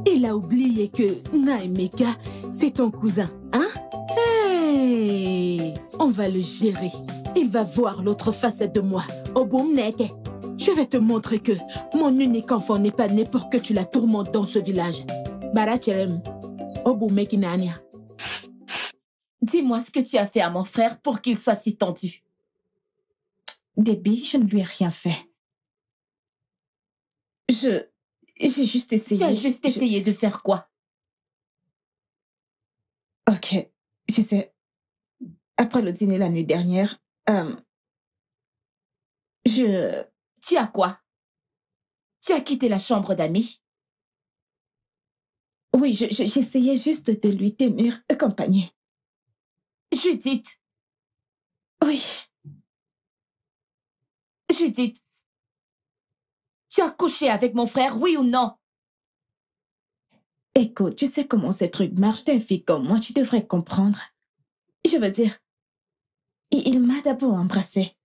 Il a oublié que Naemeka, c'est ton cousin, hein? Hey! On va le gérer. Il va voir l'autre facette de moi. Oboumneke. Je vais te montrer que mon unique enfant n'est pas né pour que tu la tourmentes dans ce village. Barachelem. Oboumeki Nania. Dis-moi ce que tu as fait à mon frère pour qu'il soit si tendu. Debbie, je ne lui ai rien fait. J'ai juste essayé. Tu as juste essayé de faire quoi? Ok, tu sais, après le dîner la nuit dernière, Tu as quoi? Tu as quitté la chambre d'amis? Oui, j'essayais juste de lui tenir compagnie. Judith! Oui. Judith, tu as couché avec mon frère, oui ou non? Écoute, tu sais comment ces trucs marchent. T'es une fille comme moi, tu devrais comprendre. Je veux dire, il m'a d'abord embrassé,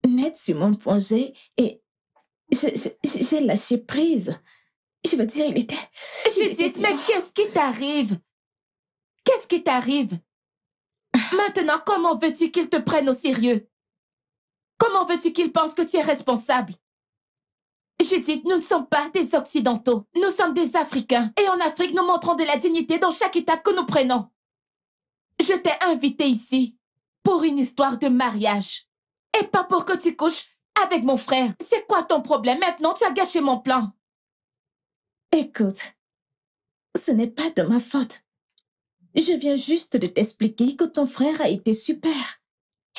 net sur mon poignet, et j'ai lâché prise. Je veux dire, il était... Judith, mais qu'est-ce qui t'arrive? Qu'est-ce qui t'arrive? Maintenant, comment veux-tu qu'il te prenne au sérieux? Comment veux-tu qu'il pense que tu es responsable? Judith, nous ne sommes pas des Occidentaux. Nous sommes des Africains. Et en Afrique, nous montrons de la dignité dans chaque étape que nous prenons. Je t'ai invité ici pour une histoire de mariage. Et pas pour que tu couches avec mon frère. C'est quoi ton problème? Maintenant, tu as gâché mon plan. Écoute, ce n'est pas de ma faute. Je viens juste de t'expliquer que ton frère a été super.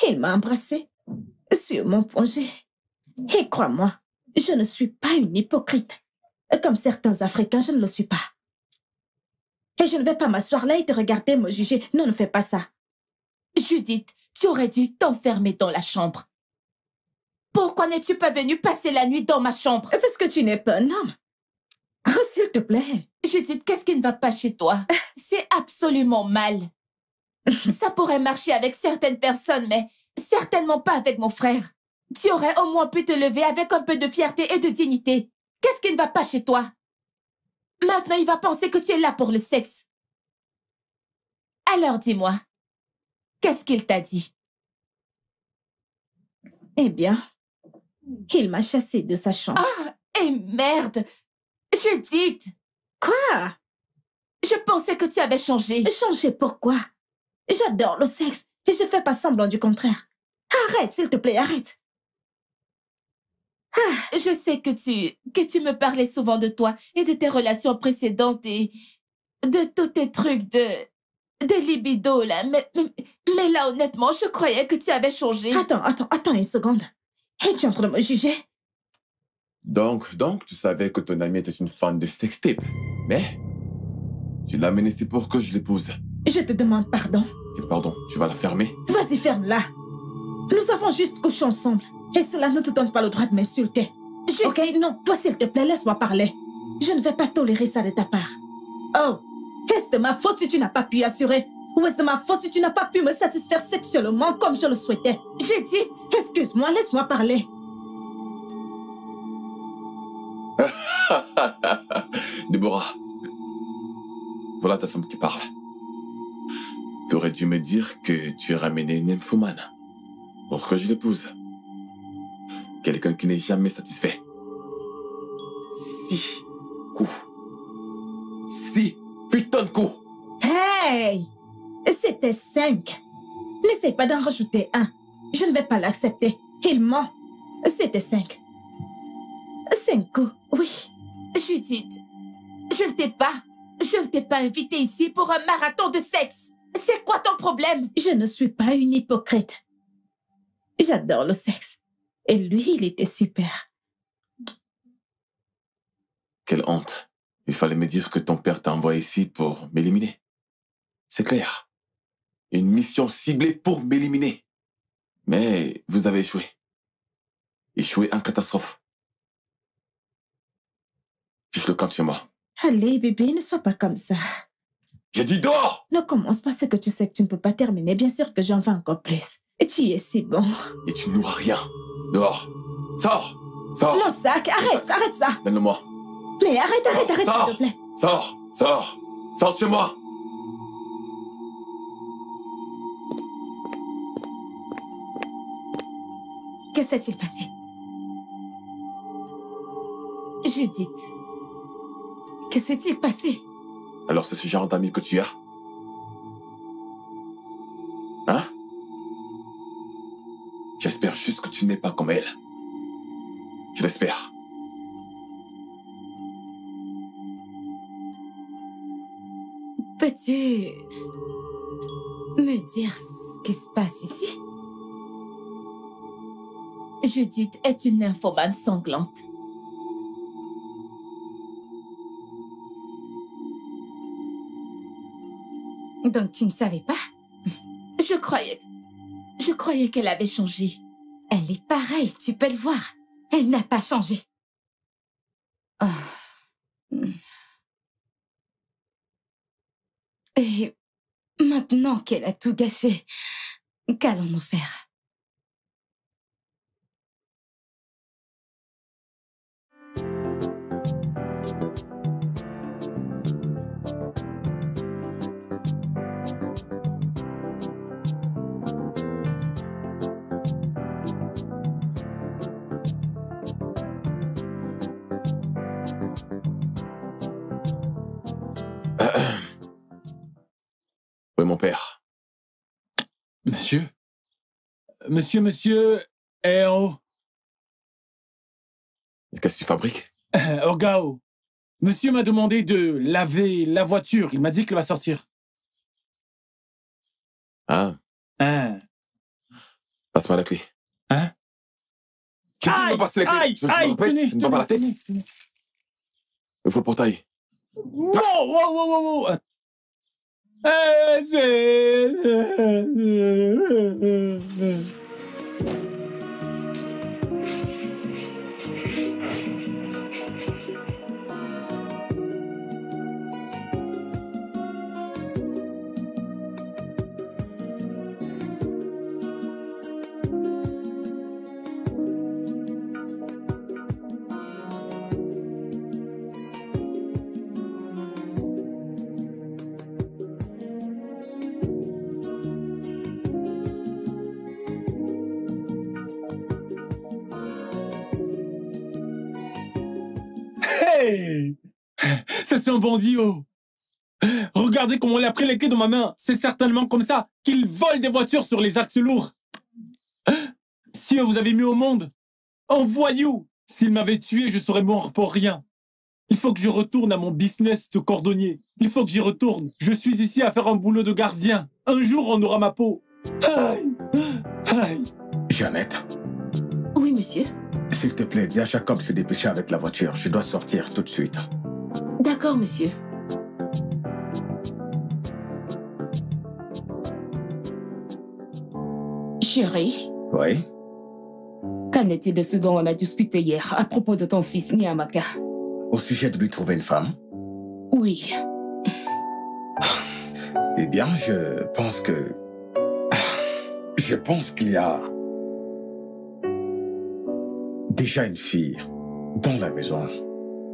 Il m'a embrassé sur mon poignet. Et crois-moi, je ne suis pas une hypocrite. Comme certains Africains, je ne le suis pas. Et je ne vais pas m'asseoir là et te regarder me juger. Non, ne fais pas ça. Judith, tu aurais dû t'enfermer dans la chambre. Pourquoi n'es-tu pas venue passer la nuit dans ma chambre? Parce que tu n'es pas un homme. Oh, s'il te plaît. Judith, qu'est-ce qui ne va pas chez toi? C'est absolument mal. Ça pourrait marcher avec certaines personnes, mais certainement pas avec mon frère. Tu aurais au moins pu te lever avec un peu de fierté et de dignité. Qu'est-ce qui ne va pas chez toi? Maintenant, il va penser que tu es là pour le sexe. Alors dis-moi, qu'est-ce qu'il t'a dit? Eh bien, il m'a chassée de sa chambre. Ah, et merde! Judith! Quoi? Je pensais que tu avais changé. Changer pourquoi? J'adore le sexe et je fais pas semblant du contraire. Arrête, s'il te plaît, arrête. Je sais que tu me parlais souvent de toi et de tes relations précédentes et de tous tes trucs de libido, là. Mais là, honnêtement, je croyais que tu avais changé. Attends une seconde. Es-tu en train de me juger? Donc, tu savais que ton amie était une fan de sextape. Mais tu l'as amenée ici pour que je l'épouse. Je te demande pardon. Pardon, tu vas la fermer? Vas-y, ferme-la. Nous avons juste couché ensemble. Et cela ne te donne pas le droit de m'insulter. Ok, non, toi s'il te plaît, laisse-moi parler. Je ne vais pas tolérer ça de ta part. Oh, est-ce de ma faute si tu n'as pas pu assurer? Ou est-ce de ma faute si tu n'as pas pu me satisfaire sexuellement comme je le souhaitais? Judith! Excuse-moi, laisse-moi parler. Déborah, voilà ta femme qui parle. T'aurais dû me dire que tu as ramené une nymphomane pour que je l'épouse. Quelqu'un qui n'est jamais satisfait. 6 coups. 6 putains de coups. Hey! C'était 5. N'essaye pas d'en rajouter un. Je ne vais pas l'accepter. Il ment. C'était 5. 5 coups, oui. Judith, je ne t'ai pas invité ici pour un marathon de sexe. C'est quoi ton problème? Je ne suis pas une hypocrite. J'adore le sexe. Et lui, il était super. Quelle honte. Il fallait me dire que ton père t'a envoyé ici pour m'éliminer. C'est clair. Une mission ciblée pour m'éliminer. Mais vous avez échoué. Échoué en catastrophe. Fiche le camp chez moi. Allez, bébé, ne sois pas comme ça. J'ai dit dehors! Ne commence pas, c'est que tu sais que tu ne peux pas terminer. Bien sûr que j'en veux encore plus. Et tu es si bon. Et tu n'auras rien. Dehors. Sors! Sors! Non, Zach, arrête ça. Donne-le-moi. Mais arrête, Sors. s'il te plaît. Sors! Sors de chez moi! Que s'est-il passé? Judith, que s'est-il passé? Alors c'est ce genre d'ami que tu as? Hein? J'espère juste que tu n'es pas comme elle. Je l'espère. Peux-tu me dire ce qui se passe ici? Judith est une nymphomane sanglante. Donc tu ne savais pas? Je croyais qu'elle avait changé. Elle Elle est pareille, tu peux le voir. Elle n'a pas changé. Ah. Et maintenant qu'elle a tout gâché, qu'allons-nous faire? Oui, mon père. Monsieur? Monsieur est en haut. Qu'est-ce que tu fabriques? Ogao. Monsieur m'a demandé de laver la voiture. Il m'a dit qu'elle va sortir. Ah. Hein? Passe-moi la clé. Hein? Qui me passe les clés? Aïe! Je me répète, ne me pas la tête. Il faut le portail. Wow! Hey! Ça c'est un bandit, oh! Regardez comment il a pris les clés dans ma main. C'est certainement comme ça qu'il vole des voitures sur les axes lourds. Si vous avez mis au monde un voyou, s'il m'avait tué, je serais mort pour rien. Il faut que je retourne à mon business de cordonnier. Il faut que j'y retourne. Je suis ici à faire un boulot de gardien. Un jour, on aura ma peau. Aïe! Aïe! Jeannette, Oui, monsieur. s'il te plaît, dis à Jacob de se dépêcher avec la voiture. Je dois sortir tout de suite. D'accord, monsieur. Chérie, Oui? qu'en est-il de ce dont on a discuté hier à propos de ton fils Nyamaka? Au sujet de lui trouver une femme? Oui. Eh bien, je pense que... Je pense qu'il y a... déjà une fille dans la maison,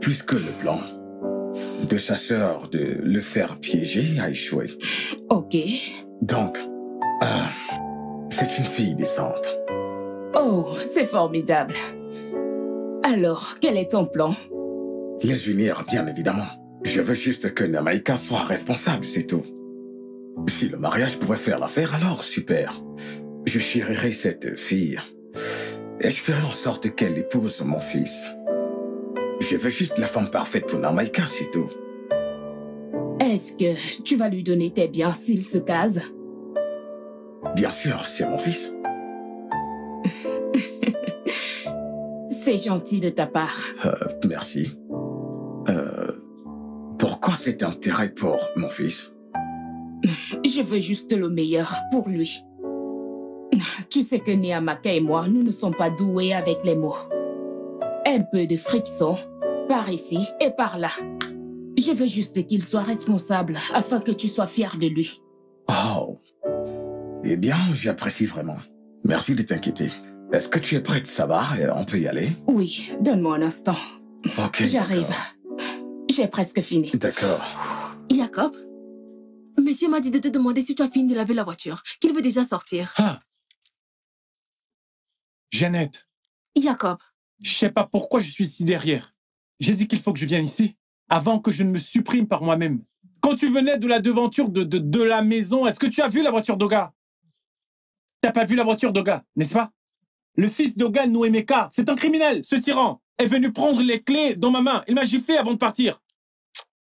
puisque le plan de sa sœur de le faire piéger a échoué. Ok. Donc, c'est une fille décente. Oh, c'est formidable. Alors, quel est ton plan? Les unir, bien évidemment. Je veux juste que Namaika soit responsable, c'est tout. Si le mariage pouvait faire l'affaire, alors super. Je chérirai cette fille. Et je ferai en sorte qu'elle épouse mon fils. Je veux juste la femme parfaite pour Namaika, c'est tout. Est-ce que tu vas lui donner tes biens s'il se case? Bien sûr, c'est mon fils. C'est gentil de ta part. Merci. Pourquoi cet intérêt pour mon fils? Je veux juste le meilleur pour lui. Tu sais que Nyamaka et moi, nous ne sommes pas doués avec les mots. Un peu de friction, par ici et par là. Je veux juste qu'il soit responsable afin que tu sois fier de lui. Oh. Eh bien, j'apprécie vraiment. Merci de t'inquiéter. Est-ce que tu es prête, Sabah? On peut y aller? Oui, donne-moi un instant. Ok. J'arrive. J'ai presque fini. D'accord. Jacob, monsieur m'a dit de te demander si tu as fini de laver la voiture, qu'il veut déjà sortir. Ah! Jeannette, Jacob. je sais pas pourquoi je suis ici derrière. J'ai dit qu'il faut que je vienne ici avant que je ne me supprime par moi-même. Quand tu venais de la devanture de la maison, est-ce que tu as vu la voiture d'Oga? T'as pas vu la voiture d'Oga, n'est-ce pas? Le fils d'Oga Noemeka, c'est un criminel, ce tyran, est venu prendre les clés dans ma main. Il m'a giflé avant de partir.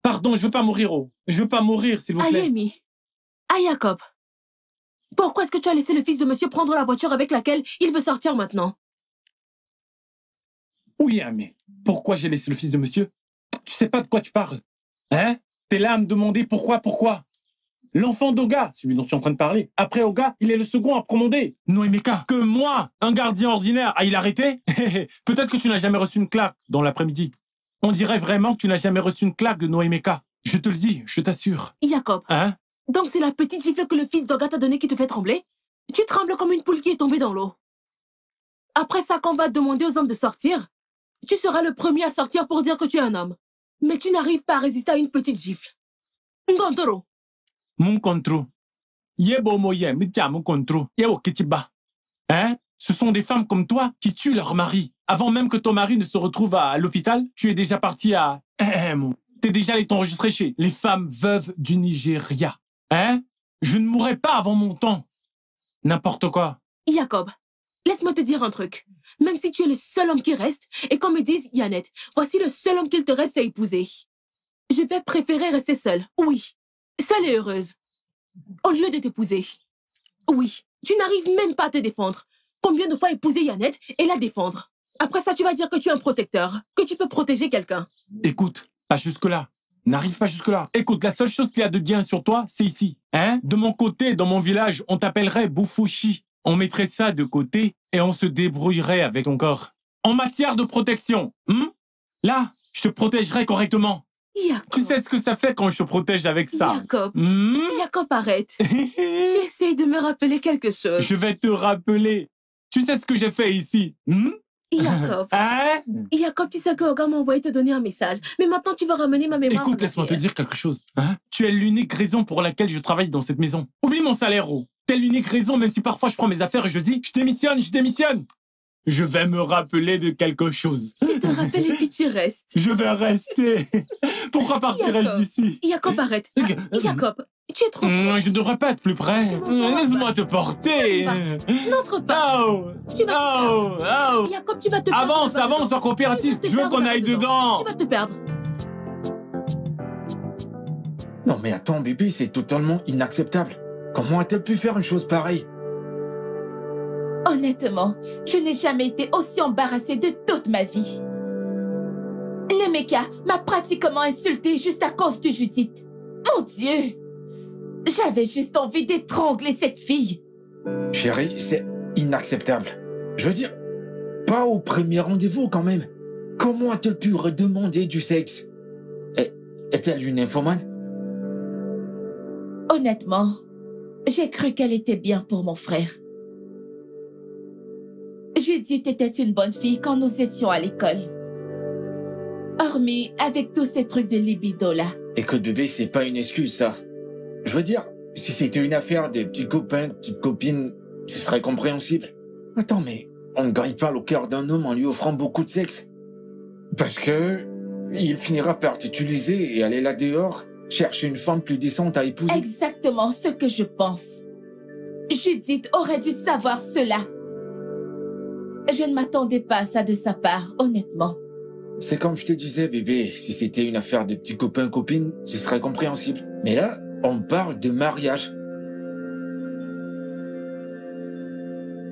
Pardon, je veux pas mourir, oh. Je veux pas mourir, s'il vous plaît. Ayemi. Jacob. Pourquoi est-ce que tu as laissé le fils de monsieur prendre la voiture avec laquelle il veut sortir maintenant? Oui, mais pourquoi j'ai laissé le fils de monsieur? Tu sais pas de quoi tu parles. Hein? T'es là à me demander pourquoi? L'enfant d'Oga, celui dont tu es en train de parler. Après Oga, il est le second à commander. Noémeka, que moi, un gardien ordinaire, aille l'arrêter? Peut-être que tu n'as jamais reçu une claque dans l'après-midi. On dirait vraiment que tu n'as jamais reçu une claque de Noémeka. Je te le dis, je t'assure. Jacob. Hein? Donc c'est la petite gifle que le fils d'Oga t'a donnée qui te fait trembler? Tu trembles comme une poule qui est tombée dans l'eau. Après ça, quand on va demander aux hommes de sortir, tu seras le premier à sortir pour dire que tu es un homme. Mais tu n'arrives pas à résister à une petite gifle. Ngantoro. Mon contrôle. Yebo moye, mitia mon contrôle. Yebo kitiba. Hein? Ce sont des femmes comme toi qui tuent leur mari. Avant même que ton mari ne se retrouve à l'hôpital, tu es déjà parti à... T'es déjà allé t'enregistrer chez les femmes veuves du Nigeria. Hein? Je ne mourrai pas avant mon temps. N'importe quoi. Jacob, laisse-moi te dire un truc. Même si tu es le seul homme qui reste, et qu'on me dise, Yannette, voici le seul homme qu'il te reste à épouser. Je vais préférer rester seule. Oui. Seule et heureuse. Au lieu de t'épouser. Oui. Tu n'arrives même pas à te défendre. Combien de fois épouser Yannette et la défendre? Après ça, tu vas dire que tu es un protecteur, que tu peux protéger quelqu'un. Écoute, pas jusque-là. N'arrive pas jusque-là. Écoute, la seule chose qu'il y a de bien sur toi, c'est ici. Hein? De mon côté, dans mon village, on t'appellerait Boufouchi. On mettrait ça de côté et on se débrouillerait avec ton corps. En matière de protection, là, je te protégerai correctement. Jacob. Tu sais ce que ça fait quand je te protège avec ça? Jacob. Jacob, arrête. J'essaie de me rappeler quelque chose. Je vais te rappeler. Tu sais ce que j'ai fait ici? Jacob. Hein? Jacob, tu sais que Oga m'a envoyé te donner un message. Mais maintenant, tu vas ramener ma mémoire. Écoute, laisse-moi te dire quelque chose. Hein? Tu es l'unique raison pour laquelle je travaille dans cette maison. Oublie mon salaire, oh. T'es l'unique raison, même si parfois je prends mes affaires et je dis, je démissionne, je démissionne. Je vais me rappeler de quelque chose. Tu te rappelles et puis tu restes. Je vais rester. Pourquoi partirais-je d'ici? Jacob, arrête. Jacob, tu es trop proche. Je ne devrais pas être plus près. Laisse-moi te porter. N'entre pas. Oh. Tu vas oh. Jacob, tu vas te perdre. Avance, avance en coopérative. Je veux qu'on aille dedans. Tu vas te perdre. Non mais attends, bébé, c'est totalement inacceptable. Comment a-t-elle pu faire une chose pareille? Honnêtement, je n'ai jamais été aussi embarrassée de toute ma vie. Nemeka m'a pratiquement insultée juste à cause de Judith. Mon Dieu! J'avais juste envie d'étrangler cette fille. Chérie, c'est inacceptable. Je veux dire, pas au premier rendez-vous quand même. Comment a-t-elle pu redemander du sexe? Est-elle une nymphomane? Honnêtement, j'ai cru qu'elle était bien pour mon frère. Judith était une bonne fille quand nous étions à l'école. Hormis avec tous ces trucs de libido là. Écoute bébé, c'est pas une excuse ça. Je veux dire, si c'était une affaire de petits copains, petites copines, ce serait compréhensible. Attends, mais on ne gagne pas le cœur d'un homme en lui offrant beaucoup de sexe. Parce que il finira par t'utiliser et aller là dehors, chercher une femme plus décente à épouser. Exactement ce que je pense. Judith aurait dû savoir cela. Je ne m'attendais pas à ça de sa part, honnêtement. C'est comme je te disais, bébé, si c'était une affaire de petits copains-copines, ce serait compréhensible. Mais là, on parle de mariage.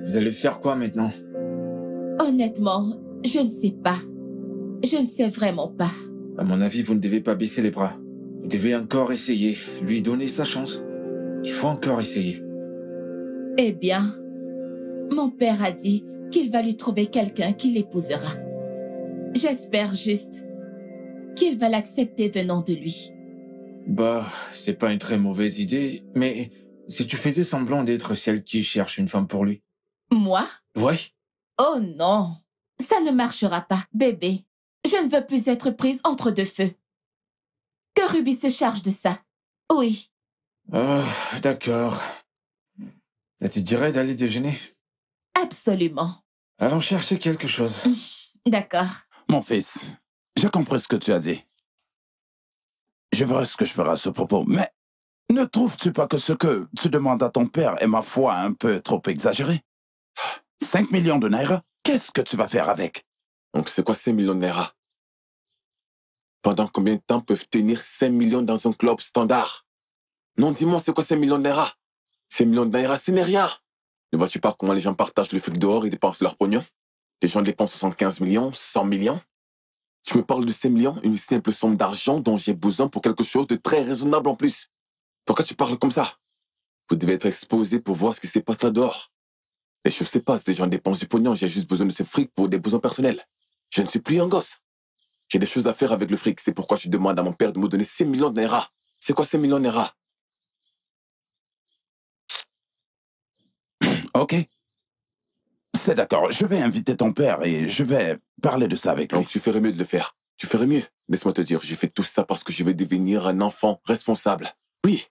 Vous allez faire quoi maintenant? Honnêtement, je ne sais pas. Je ne sais vraiment pas. À mon avis, vous ne devez pas baisser les bras. Vous devez encore essayer, lui donner sa chance. Il faut encore essayer. Eh bien, mon père a dit qu'il va lui trouver quelqu'un qui l'épousera. J'espère juste qu'il va l'accepter venant de lui. Bah, c'est pas une très mauvaise idée, mais si tu faisais semblant d'être celle qui cherche une femme pour lui. Moi? Ouais. Oh non, ça ne marchera pas, bébé. Je ne veux plus être prise entre deux feux. Que Ruby se charge de ça. Oui. D'accord. Ça te dirait d'aller déjeuner? Absolument. Allons chercher quelque chose. D'accord. Mon fils, j'ai compris ce que tu as dit. Je verrai ce que je ferai à ce propos, mais ne trouves-tu pas que ce que tu demandes à ton père est, ma foi, un peu trop exagéré? 5 millions de naira, qu'est-ce que tu vas faire avec? Donc c'est quoi 5 millions de naira? Pendant combien de temps peuvent tenir 5 millions dans un club standard? Non, dis-moi, c'est quoi 5 millions de naira? 5 millions de naira, ce n'est rien. Ne vois-tu pas comment les gens partagent le fric dehors et dépensent leur pognon? Les gens dépensent 75 millions, 100 millions. Tu me parles de 5 millions, une simple somme d'argent dont j'ai besoin pour quelque chose de très raisonnable en plus. Pourquoi tu parles comme ça? Vous devez être exposé pour voir ce qui se passe là dehors. Les choses se passent, des gens dépensent du pognon, j'ai juste besoin de ce fric pour des besoins personnels. Je ne suis plus un gosse. J'ai des choses à faire avec le fric, c'est pourquoi je demande à mon père de me donner 5 millions de naira. C'est quoi 5 millions de naira? Ok. C'est d'accord, je vais inviter ton père et je vais parler de ça avec lui. Donc tu ferais mieux de le faire. Tu ferais mieux. Laisse-moi te dire, j'ai fait tout ça parce que je veux devenir un enfant responsable. Oui.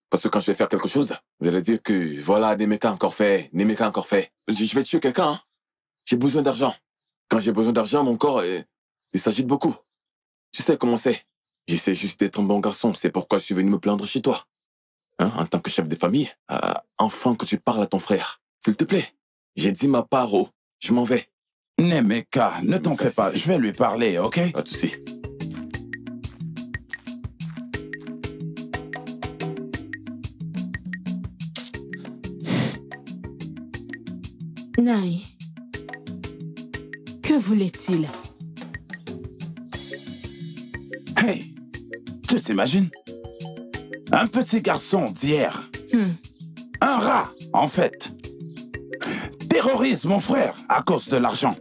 Parce que quand je vais faire quelque chose, vous allez dire que, voilà, Nemeka a encore fait, Nemeka a encore fait. Je vais tuer quelqu'un, hein. J'ai besoin d'argent. Quand j'ai besoin d'argent, mon corps, il s'agite beaucoup. Tu sais comment c'est. J'essaie juste d'être un bon garçon, c'est pourquoi je suis venu me plaindre chez toi. Hein, en tant que chef de famille, enfin que tu parles à ton frère. S'il te plaît. J'ai dit ma part, oh. Je m'en vais. Nemeka, ne t'en fais pas, je vais lui parler, ok? Pas de souci. Naï, que voulait-il? Hey, tu t'imagines? Un petit garçon d'hier. Un rat, en fait. Terrorise mon frère à cause de l'argent.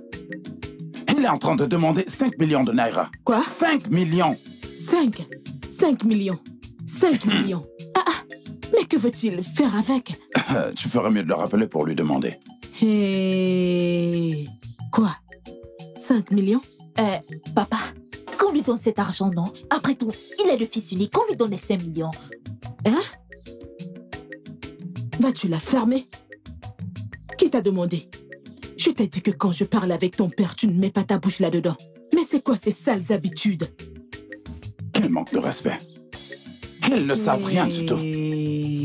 Il est en train de demander 5 millions de naira. Quoi? 5 millions. 5 millions. 5 millions. Mais que veut-il faire avec? Tu ferais mieux de le rappeler pour lui demander. Et... Quoi? 5 millions? Papa, qu'on lui donne cet argent, non? Après tout, il est le fils unique, qu'on lui donne les 5 millions. Hein? Vas-tu la fermer? Qui t'a demandé? Je t'ai dit que quand je parle avec ton père, tu ne mets pas ta bouche là-dedans. Mais c'est quoi ces sales habitudes? Quel manque de respect. Ils ne savent rien du tout.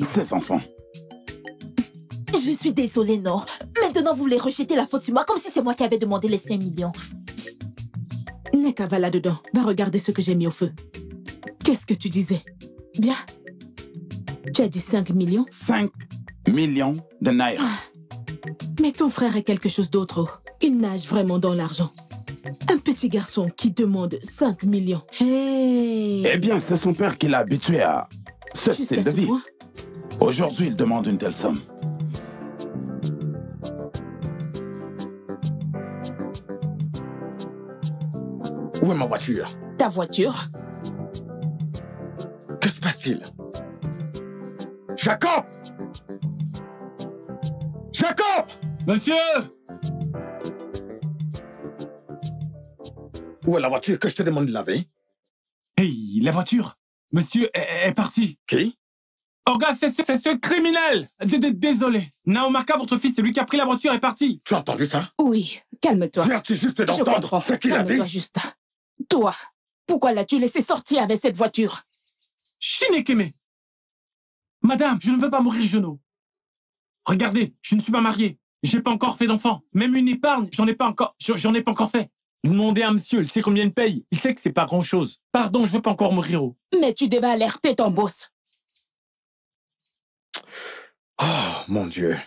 Ces enfants. Je suis désolée, Nord. Maintenant, vous voulez rejeter la faute sur moi, comme si c'est moi qui avais demandé les 5 millions. Neka va là-dedans. Va regarder ce que j'ai mis au feu. Qu'est-ce que tu disais? Bien. Tu as dit 5 millions? 5 millions de naira. Mais ton frère est quelque chose d'autre. Oh. Il nage vraiment dans l'argent. Un petit garçon qui demande 5 millions. Hey. Eh bien, c'est son père qui l'a habitué à ce style de vie. Aujourd'hui, il demande une telle somme. Où est ma voiture? Ta voiture? Que se passe-t-il? Jacob! Jacob! Monsieur! Où est la voiture que je te demande de laver? Hey, la voiture! Monsieur est parti. Qui? Oh, regarde, c'est ce criminel! Désolé. Naomaka, votre fils, c'est lui qui a pris la voiture et est parti. Tu as entendu ça? Oui, calme-toi. Viens-tu juste d'entendre ce qu'il a dit? Calme-toi juste. Toi, pourquoi l'as-tu laissé sortir avec cette voiture? Shinekeme! Madame, je ne veux pas mourir genou. Regardez, je ne suis pas marié. J'ai pas encore fait d'enfant. Même une épargne, j'en ai pas encore fait. Demandez à monsieur, il sait combien il paye. Il sait que c'est pas grand-chose. Pardon, je veux pas encore mourir. Mais tu devais alerter ton boss. Oh, mon Dieu.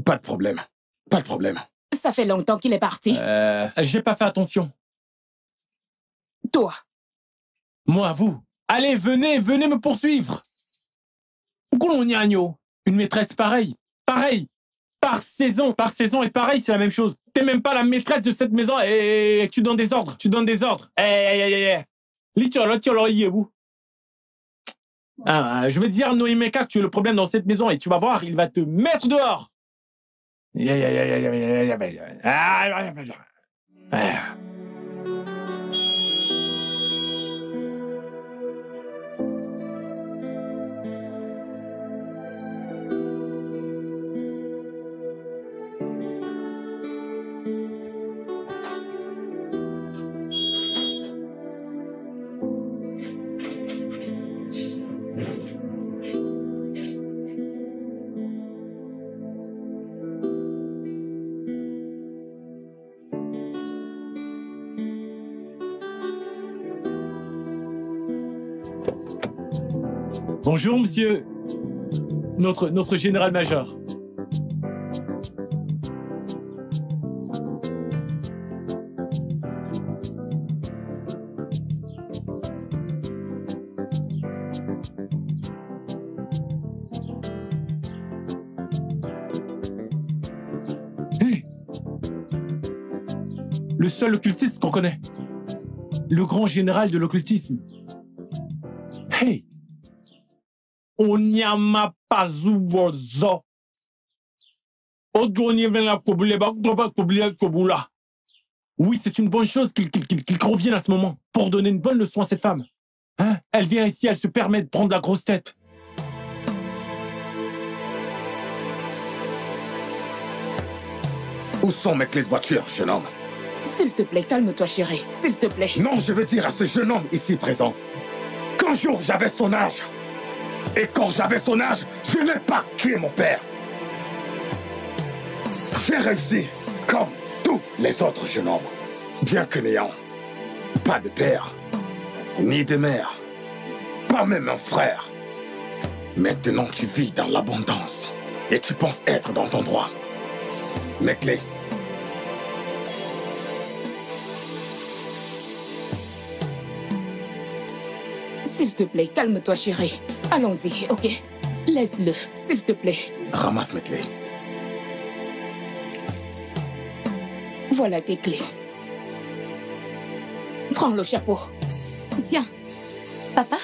Pas de problème. Pas de problème. Ça fait longtemps qu'il est parti. J'ai pas fait attention. Toi. Moi, vous. Allez, venez me poursuivre. Une maîtresse pareille. Par saison et pareil, c'est la même chose. T'es même pas la maîtresse de cette maison et tu donnes des ordres. Je vais dire à Noimeka que tu es le problème dans cette maison et tu vas voir, il va te mettre dehors. Bonjour, monsieur. Notre général-major. Le seul occultiste qu'on connaît. Le grand général de l'occultisme. Hey! Onyama Pazubozo. Oui, c'est une bonne chose qu'il revienne à ce moment pour donner une bonne leçon à cette femme. Hein? Elle vient ici, elle se permet de prendre la grosse tête. Où sont mes clés de voiture, jeune homme? S'il te plaît, calme-toi, chérie. S'il te plaît. Non, je veux dire à ce jeune homme ici présent qu'un jour j'avais son âge. Et quand j'avais son âge, je n'ai pas tué mon père. J'ai réussi comme tous les autres jeunes hommes, bien que n'ayant pas de père, ni de mère, pas même un frère. Maintenant, tu vis dans l'abondance et tu penses être dans ton droit. Mes clés. S'il te plaît, calme-toi, chérie. Allons-y, ok? Laisse-le, s'il te plaît. Ramasse mes clés. Voilà tes clés. Prends le chapeau. Tiens, papa.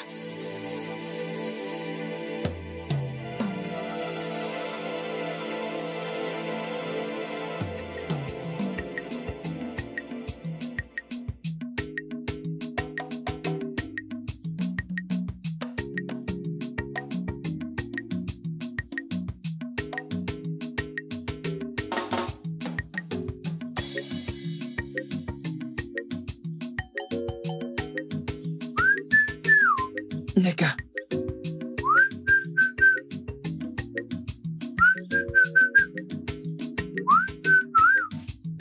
Neka.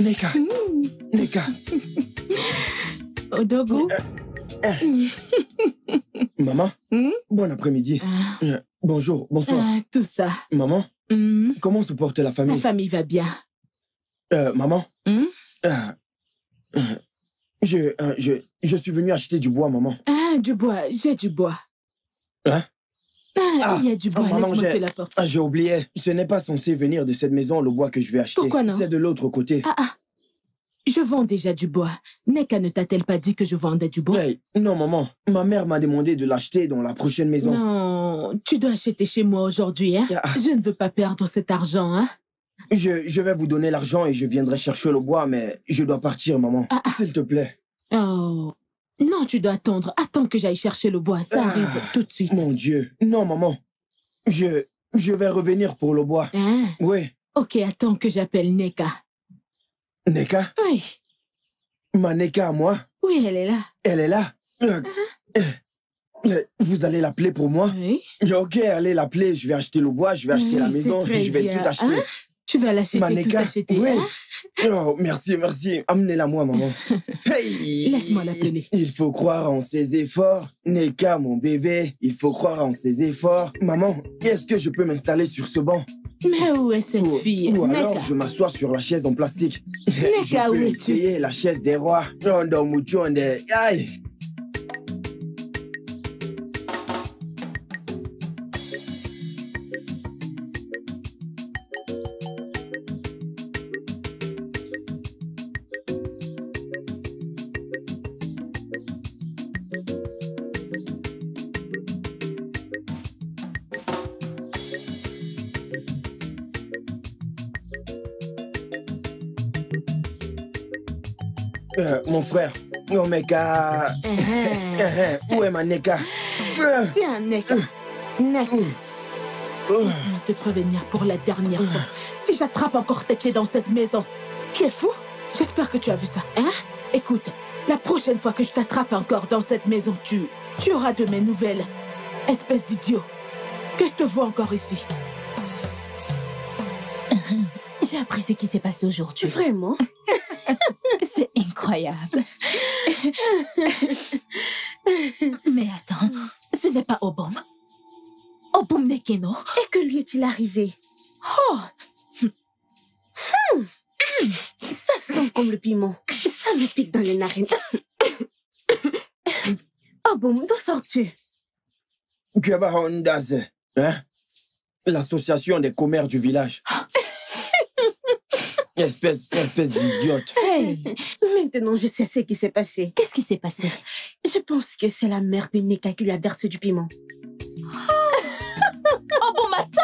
Neka. Neka. Odogo. Maman. Bon après-midi. Bonjour, bonsoir. Tout ça. Maman. Comment se porte la famille? La famille va bien. Maman. Je suis venu acheter du bois, maman. Ah, du bois. J'ai du bois. Hein? Il y a du bois. Maman, Laisse-moi te l'apporter. j'ai oublié. Ce n'est pas censé venir de cette maison, le bois que je vais acheter. Pourquoi non? C'est de l'autre côté. Je vends déjà du bois. Neka ne t'a-t-elle pas dit que je vendais du bois? Hey, non, maman. Ma mère m'a demandé de l'acheter dans la prochaine maison. Non, tu dois acheter chez moi aujourd'hui, hein? Je ne veux pas perdre cet argent, hein? Je vais vous donner l'argent et je viendrai chercher le bois, mais je dois partir, maman. S'il te plaît. Oh, non, tu dois attendre. Attends que j'aille chercher le bois. Ça arrive tout de suite. Mon Dieu. Non, maman. Je vais revenir pour le bois. Oui. Ok, attends que j'appelle Neka. Neka? Oui. Ma Neka à moi? Oui, elle est là. Elle est là? Vous allez l'appeler pour moi? Oui. Ok, allez l'appeler. Je vais acheter le bois, je vais acheter la maison, je vais tout acheter. Tu vas l'acheter, tout acheter. Oui. Oh, merci, merci. Amenez-la moi, maman. Hey. Laisse-moi l'appeler. Il faut croire en ses efforts. Neka, mon bébé, il faut croire en ses efforts. Maman, est-ce que je peux m'installer sur ce banc? Mais où est cette fille? Ou Neka. alors je m'assois sur la chaise en plastique. Neka, où es-tu? Essayer la chaise des rois. Aïe. Mon frère, Omeka. Où est ma Neka? Tiens, Neka. Neka. Laisse-moi te prévenir pour la dernière fois. Si j'attrape encore tes pieds dans cette maison, tu es fou? J'espère que tu as vu ça, hein? Écoute, la prochaine fois que je t'attrape encore dans cette maison, tu auras de mes nouvelles. Espèce d'idiot. Que je te vois encore ici. J'ai appris ce qui s'est passé aujourd'hui. Vraiment? C'est incroyable. Mais attends, ce n'est pas Obom. Obom Nekeno. Et que lui est-il arrivé? Oh! Ça sent comme le piment. Ça me pique dans les narines. Oh bon, d'où sors-tu? Hein? L'association des commères du village. Espèce d'idiote. Hey, maintenant je sais ce qui s'est passé. Qu'est-ce qui s'est passé? Je pense que c'est la mère de Neka qui lui a versé du piment. Oh bon matin!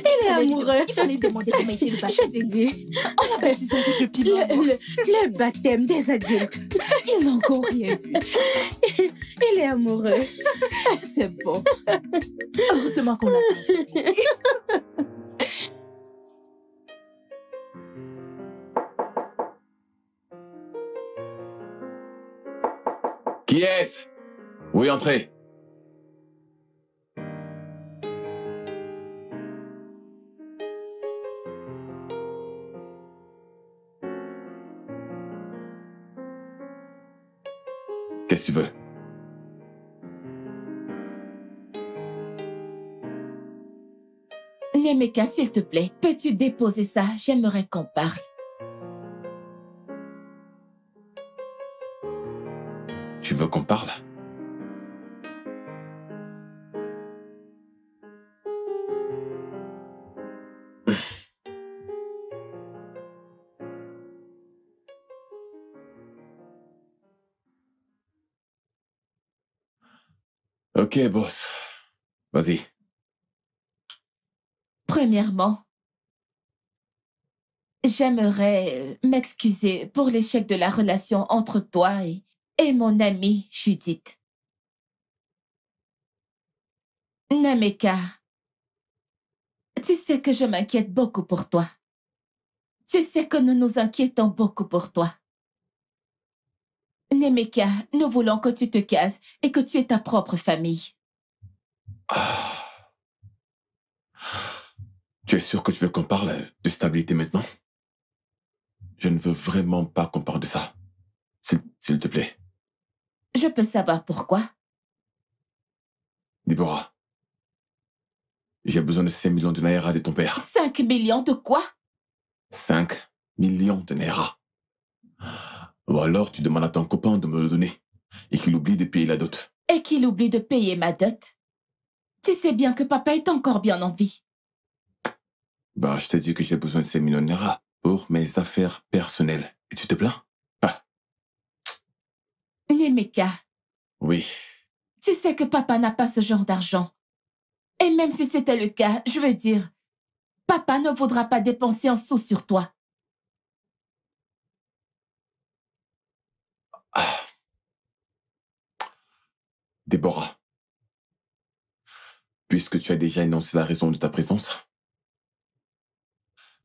Il est amoureux. Il fallait demander comment était le Je baptême. t'ai dit. On l'a baptisé avec le piment. Le baptême des adultes. Il n'a encore rien vu. Il est amoureux. C'est bon. Heureusement qu'on l'a fait. Qui est-ce? Oui, entrez. Qu'est-ce que tu veux? Nemeka, s'il te plaît, peux-tu déposer ça? J'aimerais qu'on parle. Tu veux qu'on parle? Ok, boss. Vas-y. Premièrement, j'aimerais m'excuser pour l'échec de la relation entre toi et mon amie Judith. Nemeka, tu sais que je m'inquiète beaucoup pour toi. Tu sais que nous nous inquiétons beaucoup pour toi. Nemeka, nous voulons que tu te cases et que tu aies ta propre famille. Tu es sûr que tu veux qu'on parle de stabilité maintenant? Je ne veux vraiment pas qu'on parle de ça. S'il te plaît. Je peux savoir pourquoi? Déborah, j'ai besoin de 5 millions de naira de ton père. 5 millions de quoi? 5 millions de naira. Ou alors tu demandes à ton copain de me le donner et qu'il oublie de payer la dot. Et qu'il oublie de payer ma dot. Tu sais bien que papa est encore bien en vie. Bah, je t'ai dit que j'ai besoin de 5 millions de naira pour mes affaires personnelles. Et tu te plains? Ah. Nemeka, Oui. tu sais que papa n'a pas ce genre d'argent. Et même si c'était le cas, je veux dire, papa ne voudra pas dépenser un sou sur toi. Ah. Déborah, puisque tu as déjà énoncé la raison de ta présence,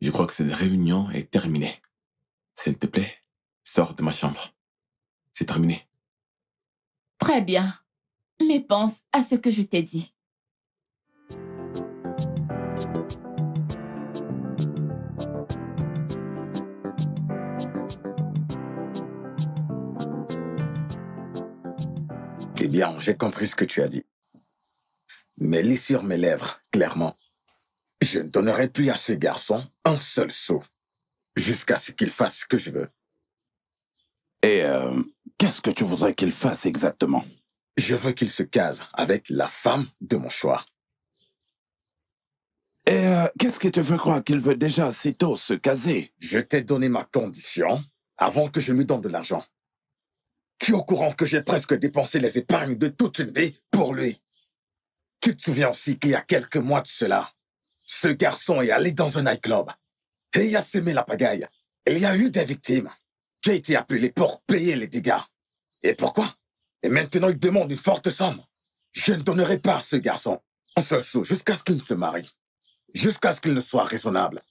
je crois que cette réunion est terminée. S'il te plaît, sors de ma chambre. C'est terminé. Très bien. Mais pense à ce que je t'ai dit. Eh bien, j'ai compris ce que tu as dit. Mais lis sur mes lèvres, clairement. Je ne donnerai plus à ce garçon un seul sou, jusqu'à ce qu'il fasse ce que je veux. Et qu'est-ce que tu voudrais qu'il fasse exactement? Je veux qu'il se case avec la femme de mon choix. Et qu'est-ce qui te fait croire qu'il veut déjà si tôt se caser? Je t'ai donné ma condition avant que je lui donne de l'argent. Tu es au courant que j'ai presque dépensé les épargnes de toute une vie pour lui. Tu te souviens aussi qu'il y a quelques mois de cela, ce garçon est allé dans un nightclub et il a semé la pagaille. Il y a eu des victimes. J'ai été appelé pour payer les dégâts. Et pourquoi? Et maintenant, il demande une forte somme. Je ne donnerai pas à ce garçon un seul sou jusqu'à ce qu'il ne se marie. Jusqu'à ce qu'il ne soit raisonnable.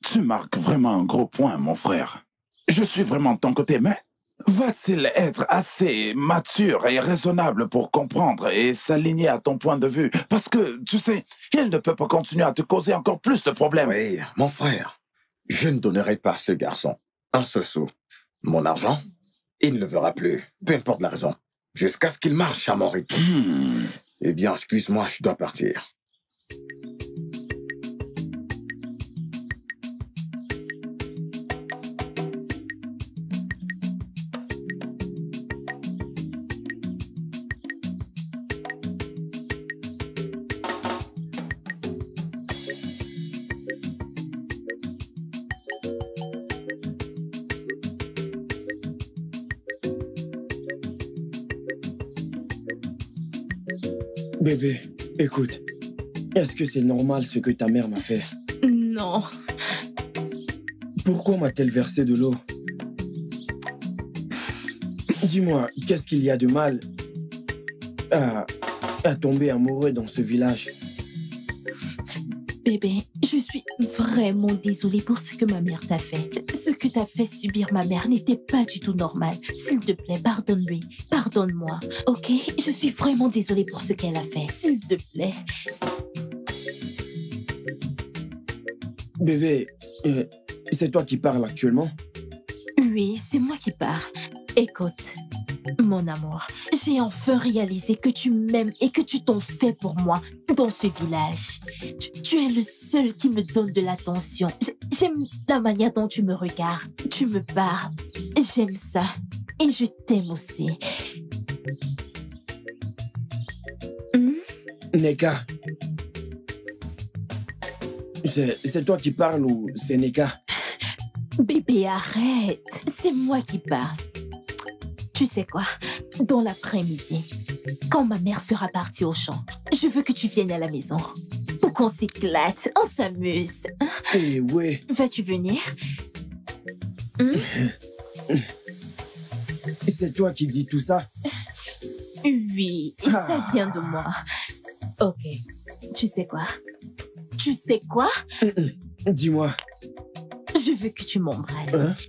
Tu marques vraiment un gros point, mon frère. Je suis vraiment de ton côté, mais va-t-il être assez mature et raisonnable pour comprendre et s'aligner à ton point de vue? Parce que, tu sais, il ne peut pas continuer à te causer encore plus de problèmes. Oui, mon frère, je ne donnerai pas à ce garçon un seul sou. Mon argent, il ne le verra plus, peu importe la raison, jusqu'à ce qu'il marche à mon rythme. Eh bien, excuse-moi, je dois partir. Bébé, écoute. Est-ce que c'est normal ce que ta mère m'a fait? Non. Pourquoi m'a-t-elle versé de l'eau? Dis-moi, qu'est-ce qu'il y a de mal à tomber amoureux dans ce village? Bébé, je suis vraiment désolée pour ce que ma mère t'a fait. Ce que t'as fait subir ma mère n'était pas du tout normal. S'il te plaît, pardonne-lui. Pardonne-moi, ok? Je suis vraiment désolée pour ce qu'elle a fait. S'il te plaît. Bébé, c'est toi qui parles actuellement? Oui, c'est moi qui parle. Écoute, mon amour, j'ai enfin réalisé que tu m'aimes et que tu t'en fais pour moi dans ce village. Tu es le seul qui me donne de l'attention. J'aime la manière dont tu me regardes, tu me parles. J'aime ça et je t'aime aussi. Neka. C'est toi qui parles ou c'est Neka? Bébé, arrête. C'est moi qui parle. Tu sais quoi? Dans l'après-midi, quand ma mère sera partie au champ, je veux que tu viennes à la maison pour qu'on s'éclate, on s'amuse. Eh ouais. Vas-tu venir? C'est toi qui dis tout ça? Oui, et ça vient de moi. Ok, tu sais quoi? Tu sais quoi? Dis-moi. Je veux que tu m'embrasses.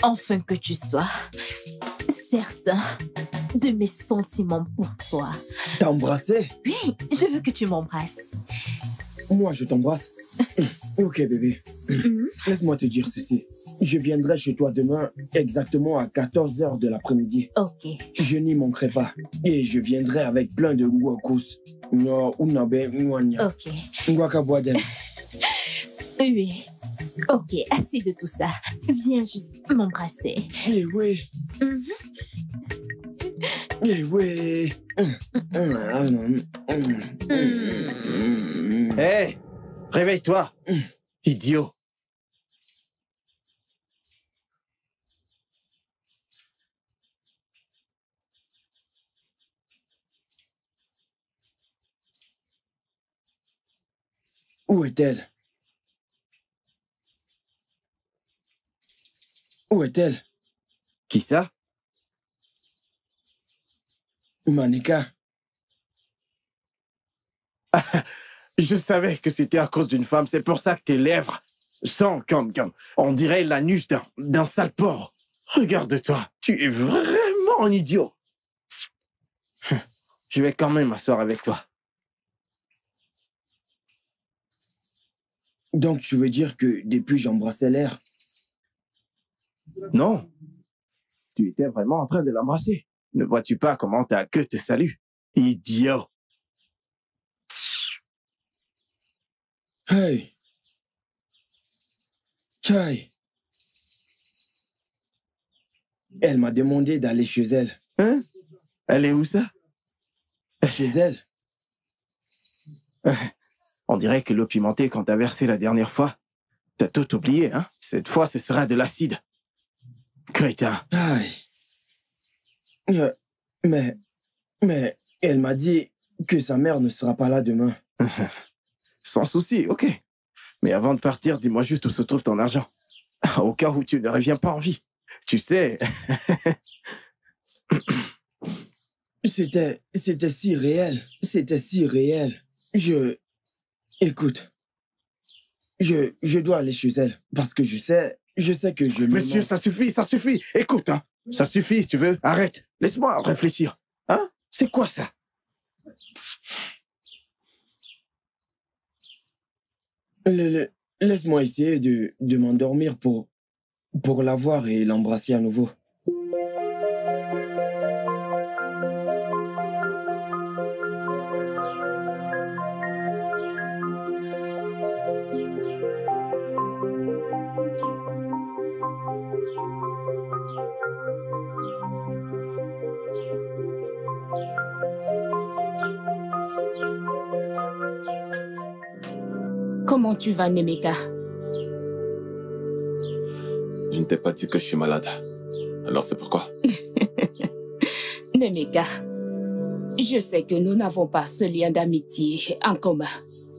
Enfin que tu sois certain de mes sentiments pour toi. T'embrasser? Oui, je veux que tu m'embrasses. Moi, je t'embrasse. Ok, bébé. Laisse-moi te dire ceci. Je viendrai chez toi demain exactement à 14h de l'après-midi. Ok. Je n'y manquerai pas. Et je viendrai avec plein de ngwakus. Ok. Ngwakabwadel. Oui. Ok, assez de tout ça. Viens juste m'embrasser. Eh oui. Eh oui. Hé, réveille-toi, idiot. Où est-elle? Où est-elle? Qui ça? Manika. Je savais que c'était à cause d'une femme, c'est pour ça que tes lèvres sont comme on dirait l'anus d'un sale porc. Regarde-toi, tu es vraiment un idiot. Je vais quand même m'asseoir avec toi. Donc tu veux dire que depuis j'embrassais l'air? Non. Tu étais vraiment en train de l'embrasser. Ne vois-tu pas comment ta queue te salue? Idiot. Hey. Chai. Elle m'a demandé d'aller chez elle. Hein? Elle est où ça? Chez elle. On dirait que l'eau pimentée qu'on t'a versée la dernière fois, t'as tout oublié, hein? Cette fois, ce sera de l'acide. Crétin. Aïe. Mais elle m'a dit que sa mère ne sera pas là demain. Sans souci, ok. Mais avant de partir, dis-moi juste où se trouve ton argent. Au cas où tu ne reviens pas en vie. Tu sais... C'était si réel. C'était si réel. Écoute. Je dois aller chez elle. Parce que je sais que je... Monsieur, ça suffit, ça suffit. Écoute, hein. Ça suffit, tu veux? Arrête. Laisse-moi réfléchir. Hein? C'est quoi ça? Laisse-moi essayer de m'endormir pour la voir et l'embrasser à nouveau. Comment tu vas, Nemeka? Je ne t'ai pas dit que je suis malade. Alors c'est pourquoi? Nemeka, Je sais que nous n'avons pas ce lien d'amitié en commun.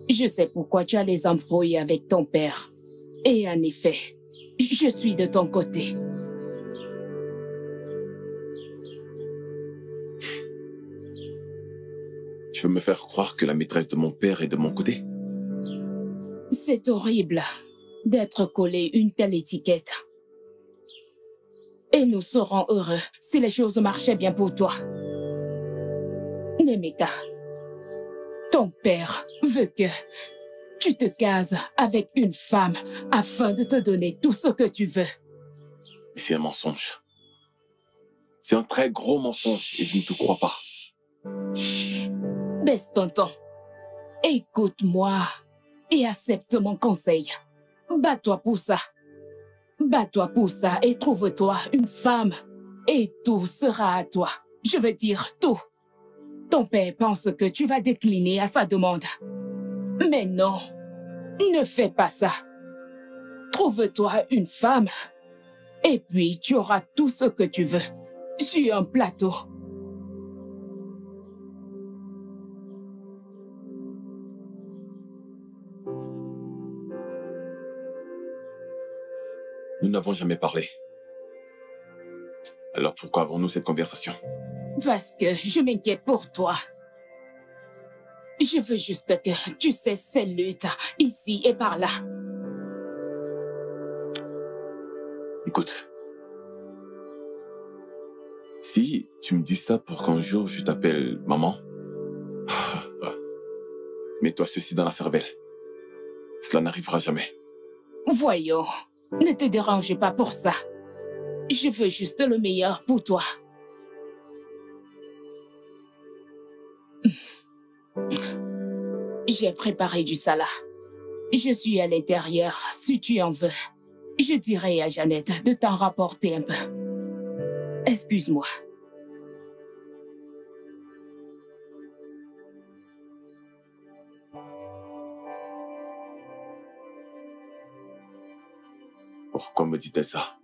Je sais pourquoi tu as les embrouilles avec ton père. Et en effet, je suis de ton côté. Tu veux me faire croire que la maîtresse de mon père est de mon côté? C'est horrible d'être collé une telle étiquette. Et nous serons heureux si les choses marchaient bien pour toi. Nemeka, ton père veut que tu te cases avec une femme afin de te donner tout ce que tu veux. C'est un mensonge. C'est un très gros mensonge et je ne te crois pas. Baisse ton ton. Écoute-moi et accepte mon conseil. Bats-toi pour ça. Bats-toi pour ça et trouve-toi une femme. Et tout sera à toi. Je veux dire tout. Ton père pense que tu vas décliner à sa demande. Mais non, ne fais pas ça. Trouve-toi une femme. Et puis tu auras tout ce que tu veux sur un plateau. Nous n'avons jamais parlé. Alors pourquoi avons-nous cette conversation? Parce que je m'inquiète pour toi. Je veux juste que tu cesses ces luttes ici et par là. Écoute. Si tu me dis ça pour qu'un jour je t'appelle maman, mets-toi ceci dans la cervelle. Cela n'arrivera jamais. Voyons, ne te dérange pas pour ça. Je veux juste le meilleur pour toi. J'ai préparé du salat. Je suis à l'intérieur, si tu en veux. Je dirai à Jeannette de t'en rapporter un peu. Excuse-moi. Pourquoi me dit-elle ça?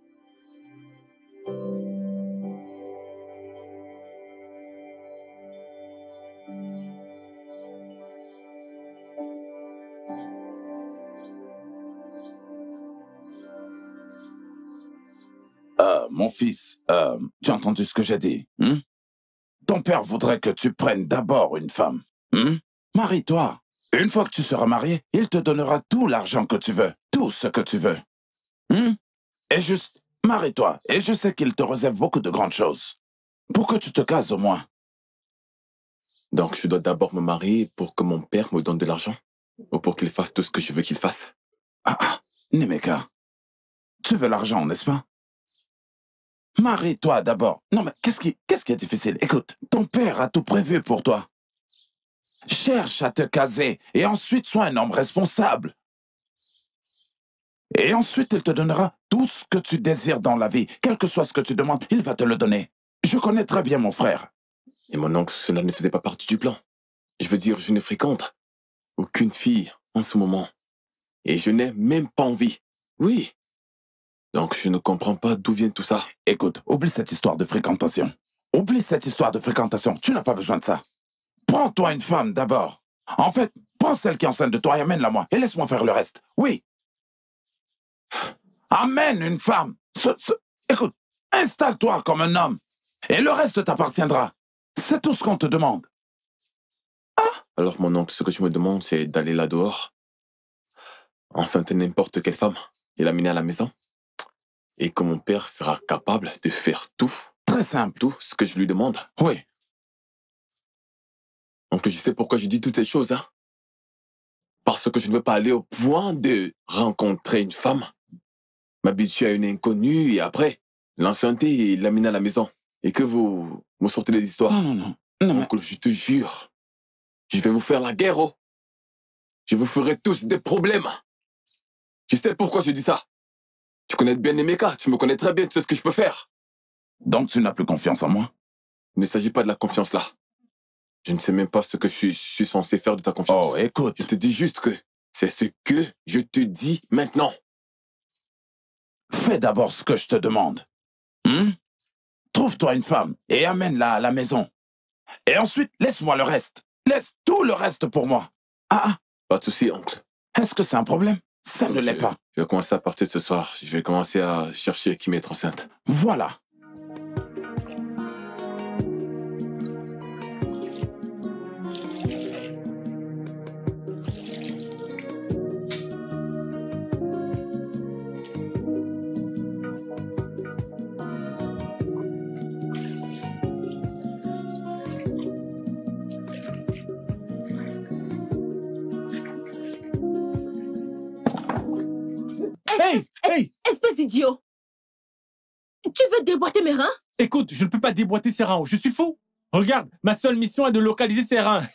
Mon fils, tu as entendu ce que j'ai dit? Ton père voudrait que tu prennes d'abord une femme. Marie-toi. Une fois que tu seras marié, il te donnera tout l'argent que tu veux, tout ce que tu veux. Et juste, marie-toi. Et je sais qu'il te réserve beaucoup de grandes choses. Pour que tu te cases au moins. Donc je dois d'abord me marier pour que mon père me donne de l'argent? Ou pour qu'il fasse tout ce que je veux qu'il fasse? Nemeka, tu veux l'argent, n'est-ce pas? Marie-toi d'abord. Non, mais qu'est-ce qui est difficile? Écoute, ton père a tout prévu pour toi. Cherche à te caser et ensuite sois un homme responsable. Et ensuite, il te donnera tout ce que tu désires dans la vie. Quel que soit ce que tu demandes, il va te le donner. Je connais très bien mon frère. Et mon oncle, cela ne faisait pas partie du plan. Je veux dire, je ne fréquente aucune fille en ce moment. Et je n'ai même pas envie. Oui. Donc je ne comprends pas d'où vient tout ça. Écoute, oublie cette histoire de fréquentation. Oublie cette histoire de fréquentation. Tu n'as pas besoin de ça. Prends-toi une femme d'abord. En fait, prends celle qui est enceinte de toi et amène-la moi. Et laisse-moi faire le reste. Oui. Amène une femme. Écoute, installe-toi comme un homme. Et le reste t'appartiendra. C'est tout ce qu'on te demande. Alors mon oncle, ce que tu me demandes, c'est d'aller là dehors, enceinte n'importe quelle femme, et l'amener à la maison. Et que mon père sera capable de faire tout. Très simple. Tout ce que je lui demande. Oui. Donc je sais pourquoi je dis toutes ces choses, hein. Parce que je ne veux pas aller au point de rencontrer une femme, m'habituer à une inconnue et après l'enchanter et l'amener à la maison. Et que vous me sortez des histoires. Non. Oncle, je te jure, je vais vous faire la guerre, oh. Je vous ferai tous des problèmes. Tu sais pourquoi je dis ça? Tu connais bien Nemeka, tu me connais très bien, tu sais ce que je peux faire. Donc tu n'as plus confiance en moi? Il ne s'agit pas de la confiance là. Je ne sais même pas ce que je suis censé faire de ta confiance. Oh, écoute. Je te dis juste que c'est ce que je te dis maintenant. Fais d'abord ce que je te demande. Trouve-toi une femme et amène-la à la maison. Et ensuite, laisse-moi le reste. Laisse tout le reste pour moi. Ah, Pas de souci, oncle. est-ce que c'est un problème? Ça ne l'est pas. Je vais commencer à partir de ce soir. Je vais commencer à chercher qui m'est enceinte. Voilà. Espèce d'idiot! Tu veux déboîter mes reins? Écoute, je ne peux pas déboîter ses reins. Je suis fou. Regarde, ma seule mission est de localiser ses reins.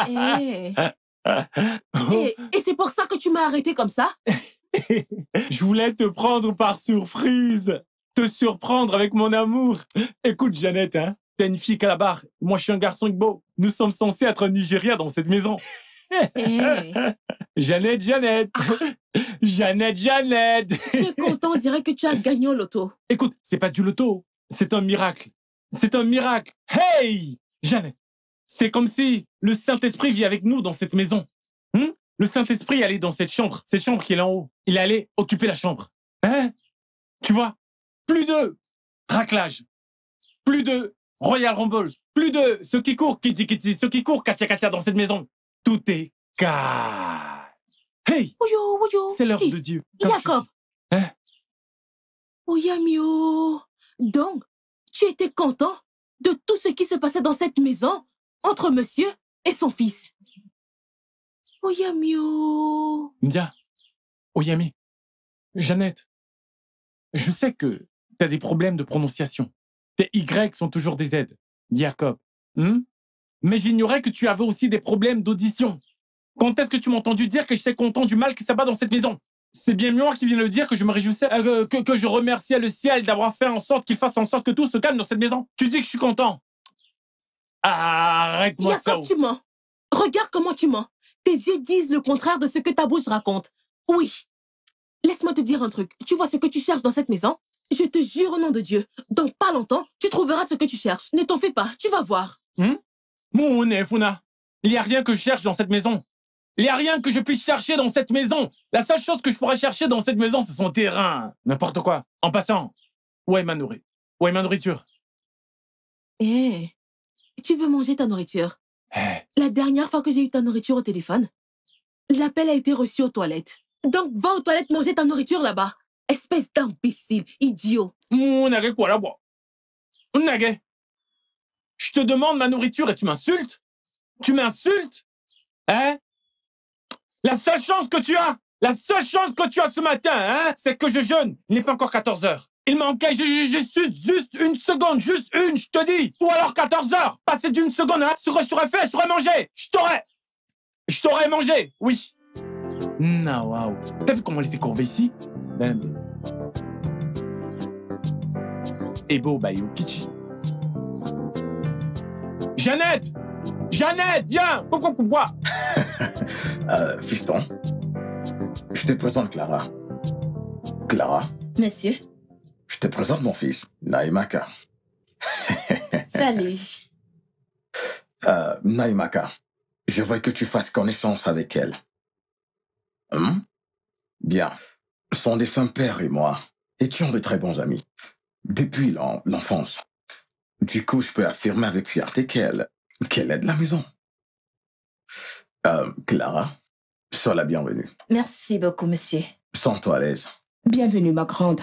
Et c'est pour ça que tu m'as arrêté comme ça? Je voulais te prendre par surprise. Te surprendre avec mon amour. Écoute, Jeannette, hein, t'es une fille Calabar. Moi, je suis un garçon Igbo. Nous sommes censés être Nigériens dans cette maison. Jeannette, Jeannette. Jeannette, Jeannette. Tu es content, on dirait que tu as gagné au loto. Écoute, c'est pas du loto. C'est un miracle. C'est un miracle. Hey, Jeannette. C'est comme si le Saint-Esprit vit avec nous dans cette maison. Le Saint-Esprit allait dans cette chambre qui est là en haut. Il allait occuper la chambre. Hein? Tu vois? Plus de raclage. Plus de Royal Rumble. Plus de ceux qui courent, ceux qui courent, katia dans cette maison. Tout est calme. Hey! Oyo. C'est l'œuvre de Dieu. Jacob. Hein? Oyamio. Donc, tu étais content de tout ce qui se passait dans cette maison entre monsieur et son fils. Oyamio. Ndia. Oyami. Jeannette. Je sais que tu as des problèmes de prononciation. Tes Y sont toujours des Z. Jacob. Mais j'ignorais que tu avais aussi des problèmes d'audition. Quand est-ce que tu m'as entendu dire que j'étais content du mal qui s'abat dans cette maison? C'est bien moi qui viens de le dire, que je me réjouissais, que je remerciais le ciel d'avoir fait en sorte qu'il fasse en sorte que tout se calme dans cette maison. Tu dis que je suis content. Arrête-moi ça. Jacob, tu mens. Regarde comment tu mens. Tes yeux disent le contraire de ce que ta bouche raconte. Oui. Laisse-moi te dire un truc. Tu vois ce que tu cherches dans cette maison? Je te jure au nom de Dieu, dans pas longtemps, tu trouveras ce que tu cherches. Ne t'en fais pas, tu vas voir. Moune, Funa. Il n'y a rien que je cherche dans cette maison. Il n'y a rien que je puisse chercher dans cette maison. La seule chose que je pourrais chercher dans cette maison, c'est son terrain. N'importe quoi. En passant, où est ma nourriture? Où est ma nourriture? Tu veux manger ta nourriture? La dernière fois que j'ai eu ta nourriture au téléphone, l'appel a été reçu aux toilettes. Donc, va aux toilettes manger ta nourriture là-bas. Espèce d'imbécile, idiot. Je te demande ma nourriture et tu m'insultes? Tu m'insultes? Hein? La seule chance que tu as ce matin, hein, c'est que je jeûne. Il n'est pas encore 14 heures. Il manquait juste une seconde, juste une, je te dis. Ou alors 14 heures. Passer d'une seconde, hein, ce que je t'aurais fait, je t'aurais mangé. Je t'aurais mangé, oui. Waouh. T'as vu comment elle était courbée ici? Ebo Bayo Kichi. Jeannette! Jeannette, viens! Pourquoi? Fiston, je te présente Clara. Clara? Monsieur. Je te présente mon fils, Naimaka. Salut. Naimaka, je veux que tu fasses connaissance avec elle. Bien. Son défunt père et moi étions de très bons amis. Depuis l'enfance. Du coup, je peux affirmer avec fierté qu'elle est de la maison. Clara, sois la bienvenue. Merci beaucoup, monsieur. Sens-toi à l'aise. Bienvenue, ma grande.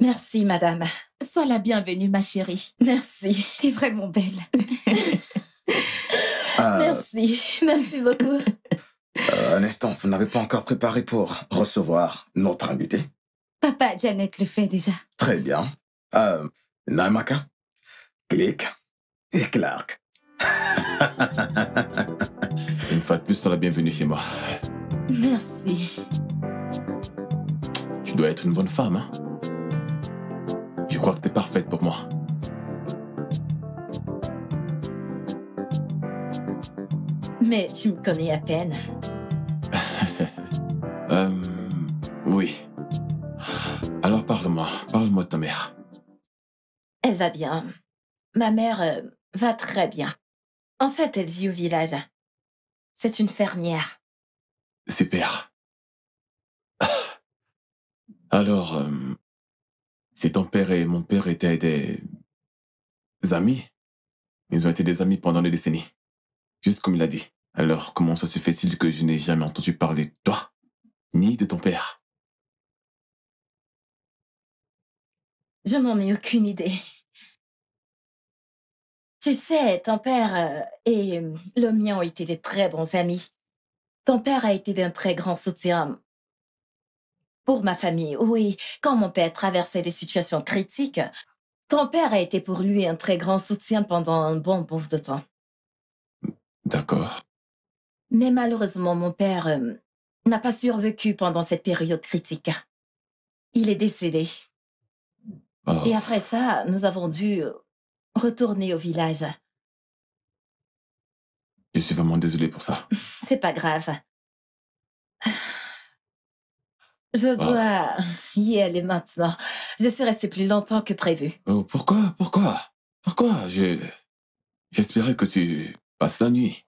Merci, madame. Sois la bienvenue, ma chérie. Merci. T'es vraiment belle. Merci. Merci beaucoup. Un instant, vous n'avez pas encore préparé pour recevoir notre invité? Papa, Janet le fait déjà. Très bien. Naimaka, Click et Clark. Une fois de plus, sois la bienvenue chez moi. Merci. Tu dois être une bonne femme, hein? Je crois que t'es parfaite pour moi. Mais tu me connais à peine. Oui. Alors parle-moi de ta mère. Elle va bien. Ma mère va très bien. En fait, elle vit au village. C'est une fermière. Super. Alors, si ton père et mon père étaient des amis, ils ont été des amis pendant des décennies. Juste comme il a dit. Alors, comment ça se fait-il que je n'ai jamais entendu parler de toi, ni de ton père? Je n'en ai aucune idée. Tu sais, ton père et le mien ont été des très bons amis. Ton père a été d'un très grand soutien pour ma famille. Oui, quand mon père traversait des situations critiques, ton père a été pour lui un très grand soutien pendant un bon bout de temps. D'accord. Mais malheureusement, mon père n'a pas survécu pendant cette période critique. Il est décédé. Oh. Et après ça, nous avons dû retourner au village. Je suis vraiment désolé pour ça. C'est pas grave. Je dois y aller maintenant. Je suis restée plus longtemps que prévu. Oh, pourquoi? J'espérais que tu passes la nuit.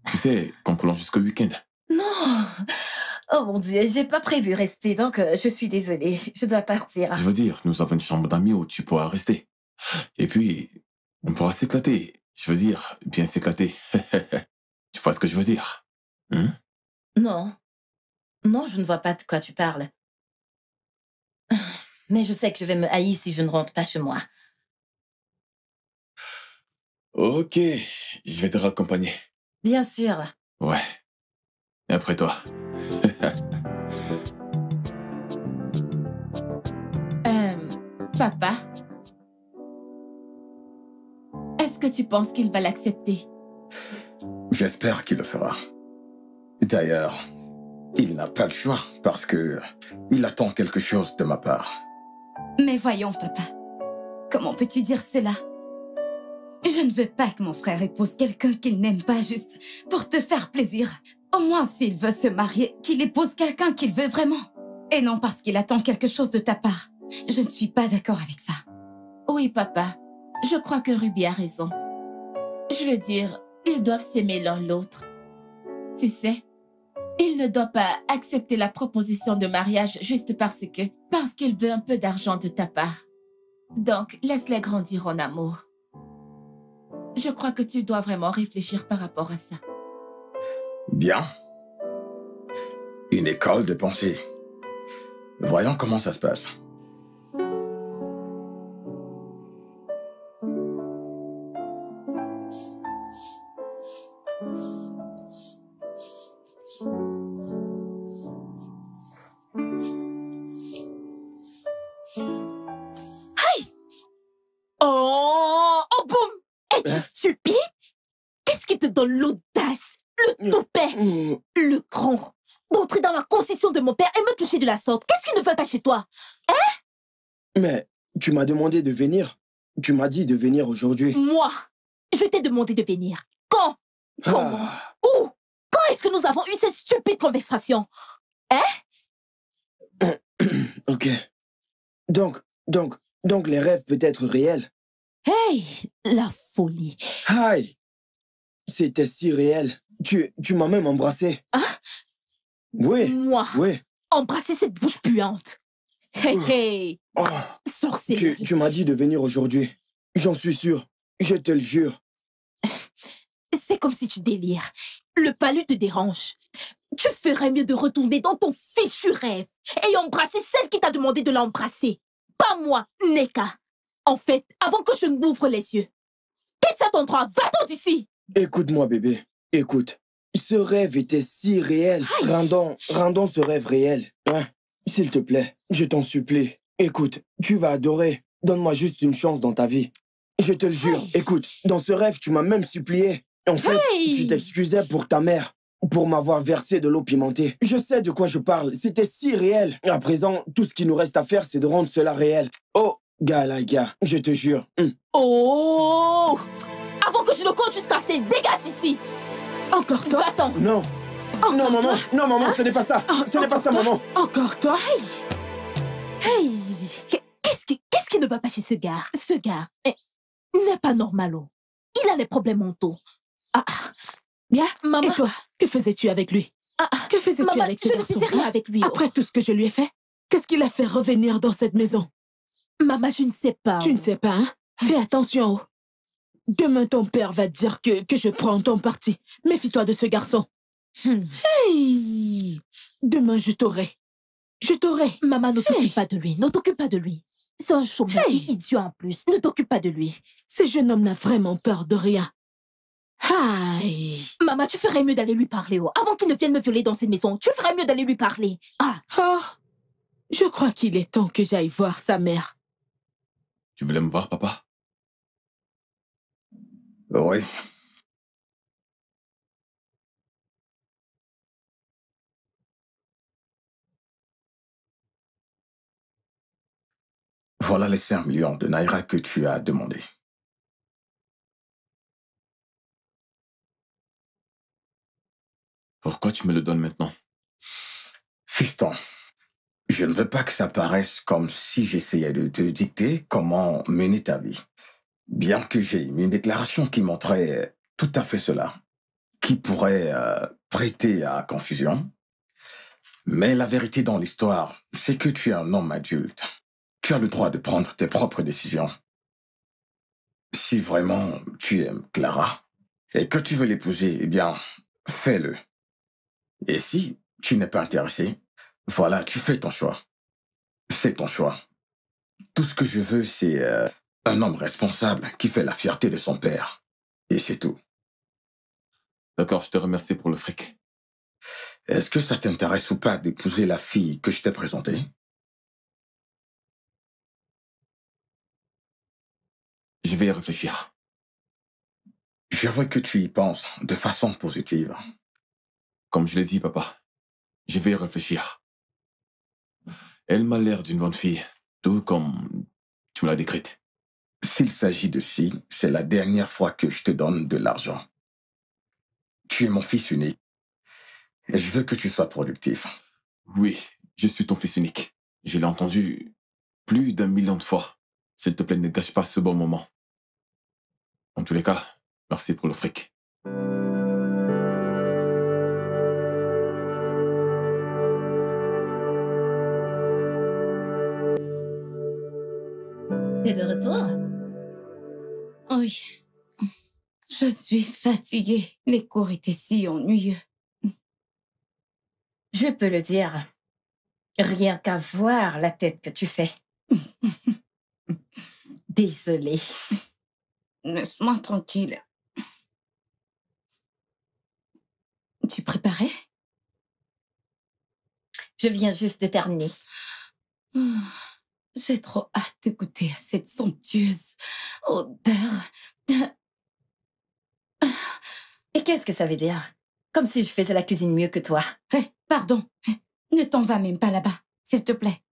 Tu sais, qu'on prolonge jusqu'au week-end. Non! Oh mon Dieu, j'ai pas prévu rester, donc je suis désolée. Je dois partir. Je veux dire, nous avons une chambre d'amis où tu pourras rester. Et puis, on pourra s'éclater. Je veux dire, bien s'éclater. Tu vois ce que je veux dire? Non. Non, je ne vois pas de quoi tu parles. Mais je sais que je vais me haïr si je ne rentre pas chez moi. Ok, je vais te raccompagner. Bien sûr. Ouais. Et après toi. Papa, est-ce que tu penses qu'il va l'accepter? J'espère qu'il le fera. D'ailleurs, il n'a pas le choix parce que il attend quelque chose de ma part. Mais voyons, papa. Comment peux-tu dire cela? Je ne veux pas que mon frère épouse quelqu'un qu'il n'aime pas juste pour te faire plaisir. Au moins, s'il veut se marier, qu'il épouse quelqu'un qu'il veut vraiment. Et non parce qu'il attend quelque chose de ta part. Je ne suis pas d'accord avec ça. Oui, papa. Je crois que Ruby a raison. Je veux dire, ils doivent s'aimer l'un l'autre. Tu sais, il ne doit pas accepter la proposition de mariage juste parce qu'il veut un peu d'argent de ta part. Donc, laisse-les grandir en amour. Je crois que tu dois vraiment réfléchir par rapport à ça. Bien. Une école de pensée. Voyons comment ça se passe. Stupide! Qu'est-ce qui te donne l'audace, le toupet, le cran d'entrer dans la concession de mon père et me toucher de la sorte? Qu'est-ce qui ne va pas chez toi? Hein? Mais tu m'as demandé de venir. Tu m'as dit de venir aujourd'hui. Moi, je t'ai demandé de venir. Quand? Comment? Où? Quand est-ce que nous avons eu cette stupide conversation? Hein? Ok. Donc les rêves peuvent être réels. Hey, la folie. Aïe, c'était si réel. Tu m'as même embrassé. Hein? Oui. Moi? Oui. Embrasser cette bouche puante. Hey. Sorcellerie. Tu m'as dit de venir aujourd'hui. J'en suis sûr. Je te le jure. C'est comme si tu délires. Le palu te dérange. Tu ferais mieux de retourner dans ton fichu rêve et embrasser celle qui t'a demandé de l'embrasser. Pas moi, Neka. En fait, avant que je n'ouvre les yeux. Quitte cet endroit, va-t'en d'ici. Écoute-moi, bébé. Écoute. Ce rêve était si réel. Rendons ce rêve réel. Hein? S'il te plaît, je t'en supplie. Écoute, tu vas adorer. Donne-moi juste une chance dans ta vie. Je te le jure. Écoute, dans ce rêve, tu m'as même supplié. En fait, tu t'excusais pour ta mère, pour m'avoir versé de l'eau pimentée. Je sais de quoi je parle. C'était si réel. À présent, tout ce qui nous reste à faire, c'est de rendre cela réel. Oh, Galaga, je te jure. Oh! Avant que je ne compte jusqu'à 5, dégage ici. Encore toi? Va-t'en. Non. Non, maman. Non, maman, ce n'est pas ça. Ce n'est pas ça, maman. Encore toi? Hey! Qu'est-ce qui ne va pas chez ce gars? Ce gars n'est pas normal. Il a les problèmes mentaux. Bien, Maman. Et toi, que faisais-tu avec lui? Que faisais-tu Maman, avec ce je ne garçon? faisais rien avec lui. Après tout ce que je lui ai fait, qu'est-ce qui l'a fait revenir dans cette maison? Maman, je ne sais pas. Tu ne sais pas, hein? Fais attention. Demain, ton père va dire que je prends ton parti. Méfie-toi de ce garçon. Hey! Demain, je t'aurai. Je t'aurai. Maman, ne t'occupe pas de lui. Ne t'occupe pas de lui. C'est un chômeur idiot en plus. Ne t'occupe pas de lui. Ce jeune homme n'a vraiment peur de rien. Aïe. Maman, tu ferais mieux d'aller lui parler. Avant qu'il ne vienne me violer dans cette maison, tu ferais mieux d'aller lui parler. Oh, je crois qu'il est temps que j'aille voir sa mère. Tu voulais me voir, papa? Oui. Voilà les 5 millions de Naira que tu as demandé. Pourquoi tu me le donnes maintenant? Fiston, je ne veux pas que ça paraisse comme si j'essayais de te dicter comment mener ta vie. Bien que j'ai une déclaration qui montrait tout à fait cela, qui pourrait prêter à confusion. Mais la vérité dans l'histoire, c'est que tu es un homme adulte. Tu as le droit de prendre tes propres décisions. Si vraiment tu aimes Clara et que tu veux l'épouser, eh bien, fais-le. Et si tu n'es pas intéressé, voilà, tu fais ton choix. C'est ton choix. Tout ce que je veux, c'est un homme responsable qui fait la fierté de son père. Et c'est tout. D'accord, je te remercie pour le fric. Est-ce que ça t'intéresse ou pas d'épouser la fille que je t'ai présentée? Je vais y réfléchir. Je veux que tu y penses de façon positive. Comme je l'ai dit, papa, je vais y réfléchir. Elle m'a l'air d'une bonne fille, tout comme tu me l'as décrite. S'il s'agit de si, c'est la dernière fois que je te donne de l'argent. Tu es mon fils unique. Et je veux que tu sois productif. Oui, je suis ton fils unique. Je l'ai entendu plus d'1 million de fois. S'il te plaît, ne gâche pas ce bon moment. En tous les cas, merci pour le fric. T'es de retour? Oui. Je suis fatiguée. Les cours étaient si ennuyeux. Je peux le dire. Rien qu'à voir la tête que tu fais. Désolée. Laisse-moi tranquille. Tu préparais? Je viens juste de terminer. J'ai trop hâte de goûter à cette somptueuse odeur. Et qu'est-ce que ça veut dire? Comme si je faisais la cuisine mieux que toi. Pardon. Ne t'en va même pas là-bas, s'il te plaît.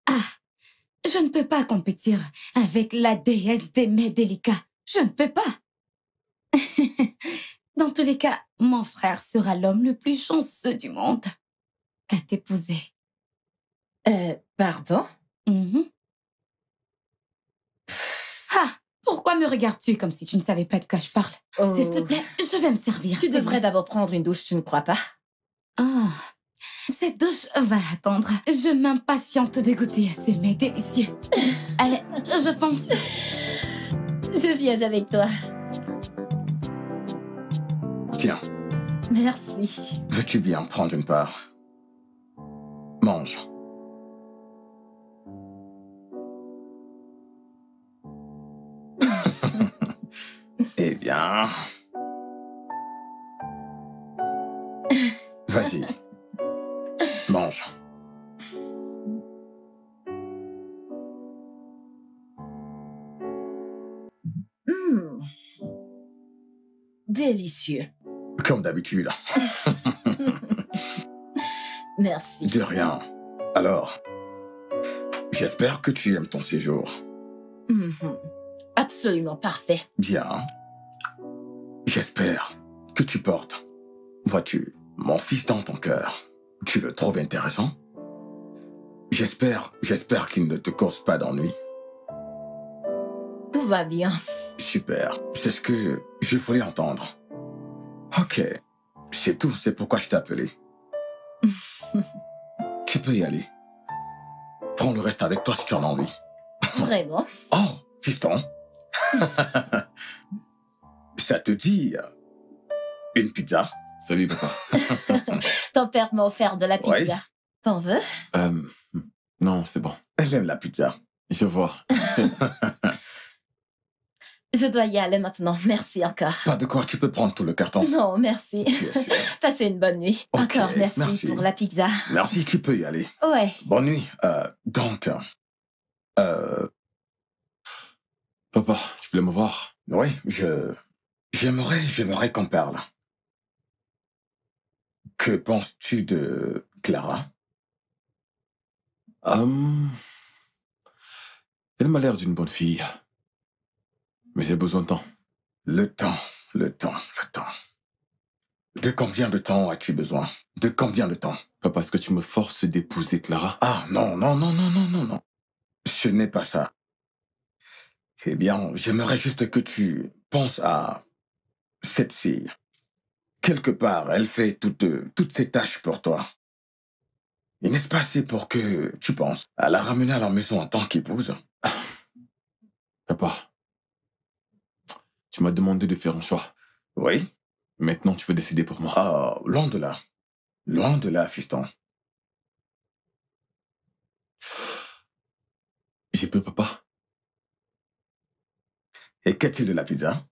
Je ne peux pas compétir avec la déesse des mets délicats. Je ne peux pas. Dans tous les cas, mon frère sera l'homme le plus chanceux du monde à t'épouser. Pardon? Pourquoi me regardes-tu comme si tu ne savais pas de quoi je parle? S'il te plaît, je vais me servir. Tu devrais d'abord prendre une douche, tu ne crois pas? Cette douche va attendre. Je m'impatiente de goûter à ces mets délicieux. Allez, je fonce. Je viens avec toi. Tiens. Merci. Veux-tu bien prendre une part? Mange. Eh bien... Vas-y. Mange. Délicieux. Comme d'habitude. Merci. De rien. Alors, j'espère que tu aimes ton séjour. Absolument parfait. Bien. J'espère que tu portes, vois-tu, mon fils dans ton cœur. Tu le trouves intéressant? J'espère qu'il ne te cause pas d'ennui. Tout va bien. Super. C'est ce que je voulais entendre. Ok. C'est tout. C'est pourquoi je t'ai appelé. Tu peux y aller. Prends le reste avec toi si tu en as envie. Vraiment? Oh, fiston. Ça te dit une pizza? Salut, papa. Ton père m'a offert de la pizza. Ouais. T'en veux? Non, c'est bon. Elle aime la pizza. Je vois. Je dois y aller maintenant. Merci encore. Pas de quoi, tu peux prendre tout le carton. Non, merci. Bien sûr. Passez une bonne nuit. Ok, Encore merci, merci. pour la pizza. Merci, tu peux y aller. Ouais. Bonne nuit. Donc, Papa, tu voulais me voir? oui, j'aimerais qu'on parle. Que penses-tu de Clara? Elle m'a l'air d'une bonne fille. Mais j'ai besoin de temps. Le temps. De combien de temps as-tu besoin? De combien de temps? Papa, est-ce que tu me forces d'épouser Clara? Ah, non. Ce n'est pas ça. Eh bien, j'aimerais juste que tu penses à cette fille. Quelque part, elle fait toutes ces tâches pour toi. Et n'est-ce pas assez pour que tu penses à la ramener à la maison en tant qu'épouse? Papa, tu m'as demandé de faire un choix. Oui. Maintenant, tu veux décider pour moi. Ah, loin de là. Loin de là, fiston. J'ai peu, papa. Et qu'est-il de la pizza?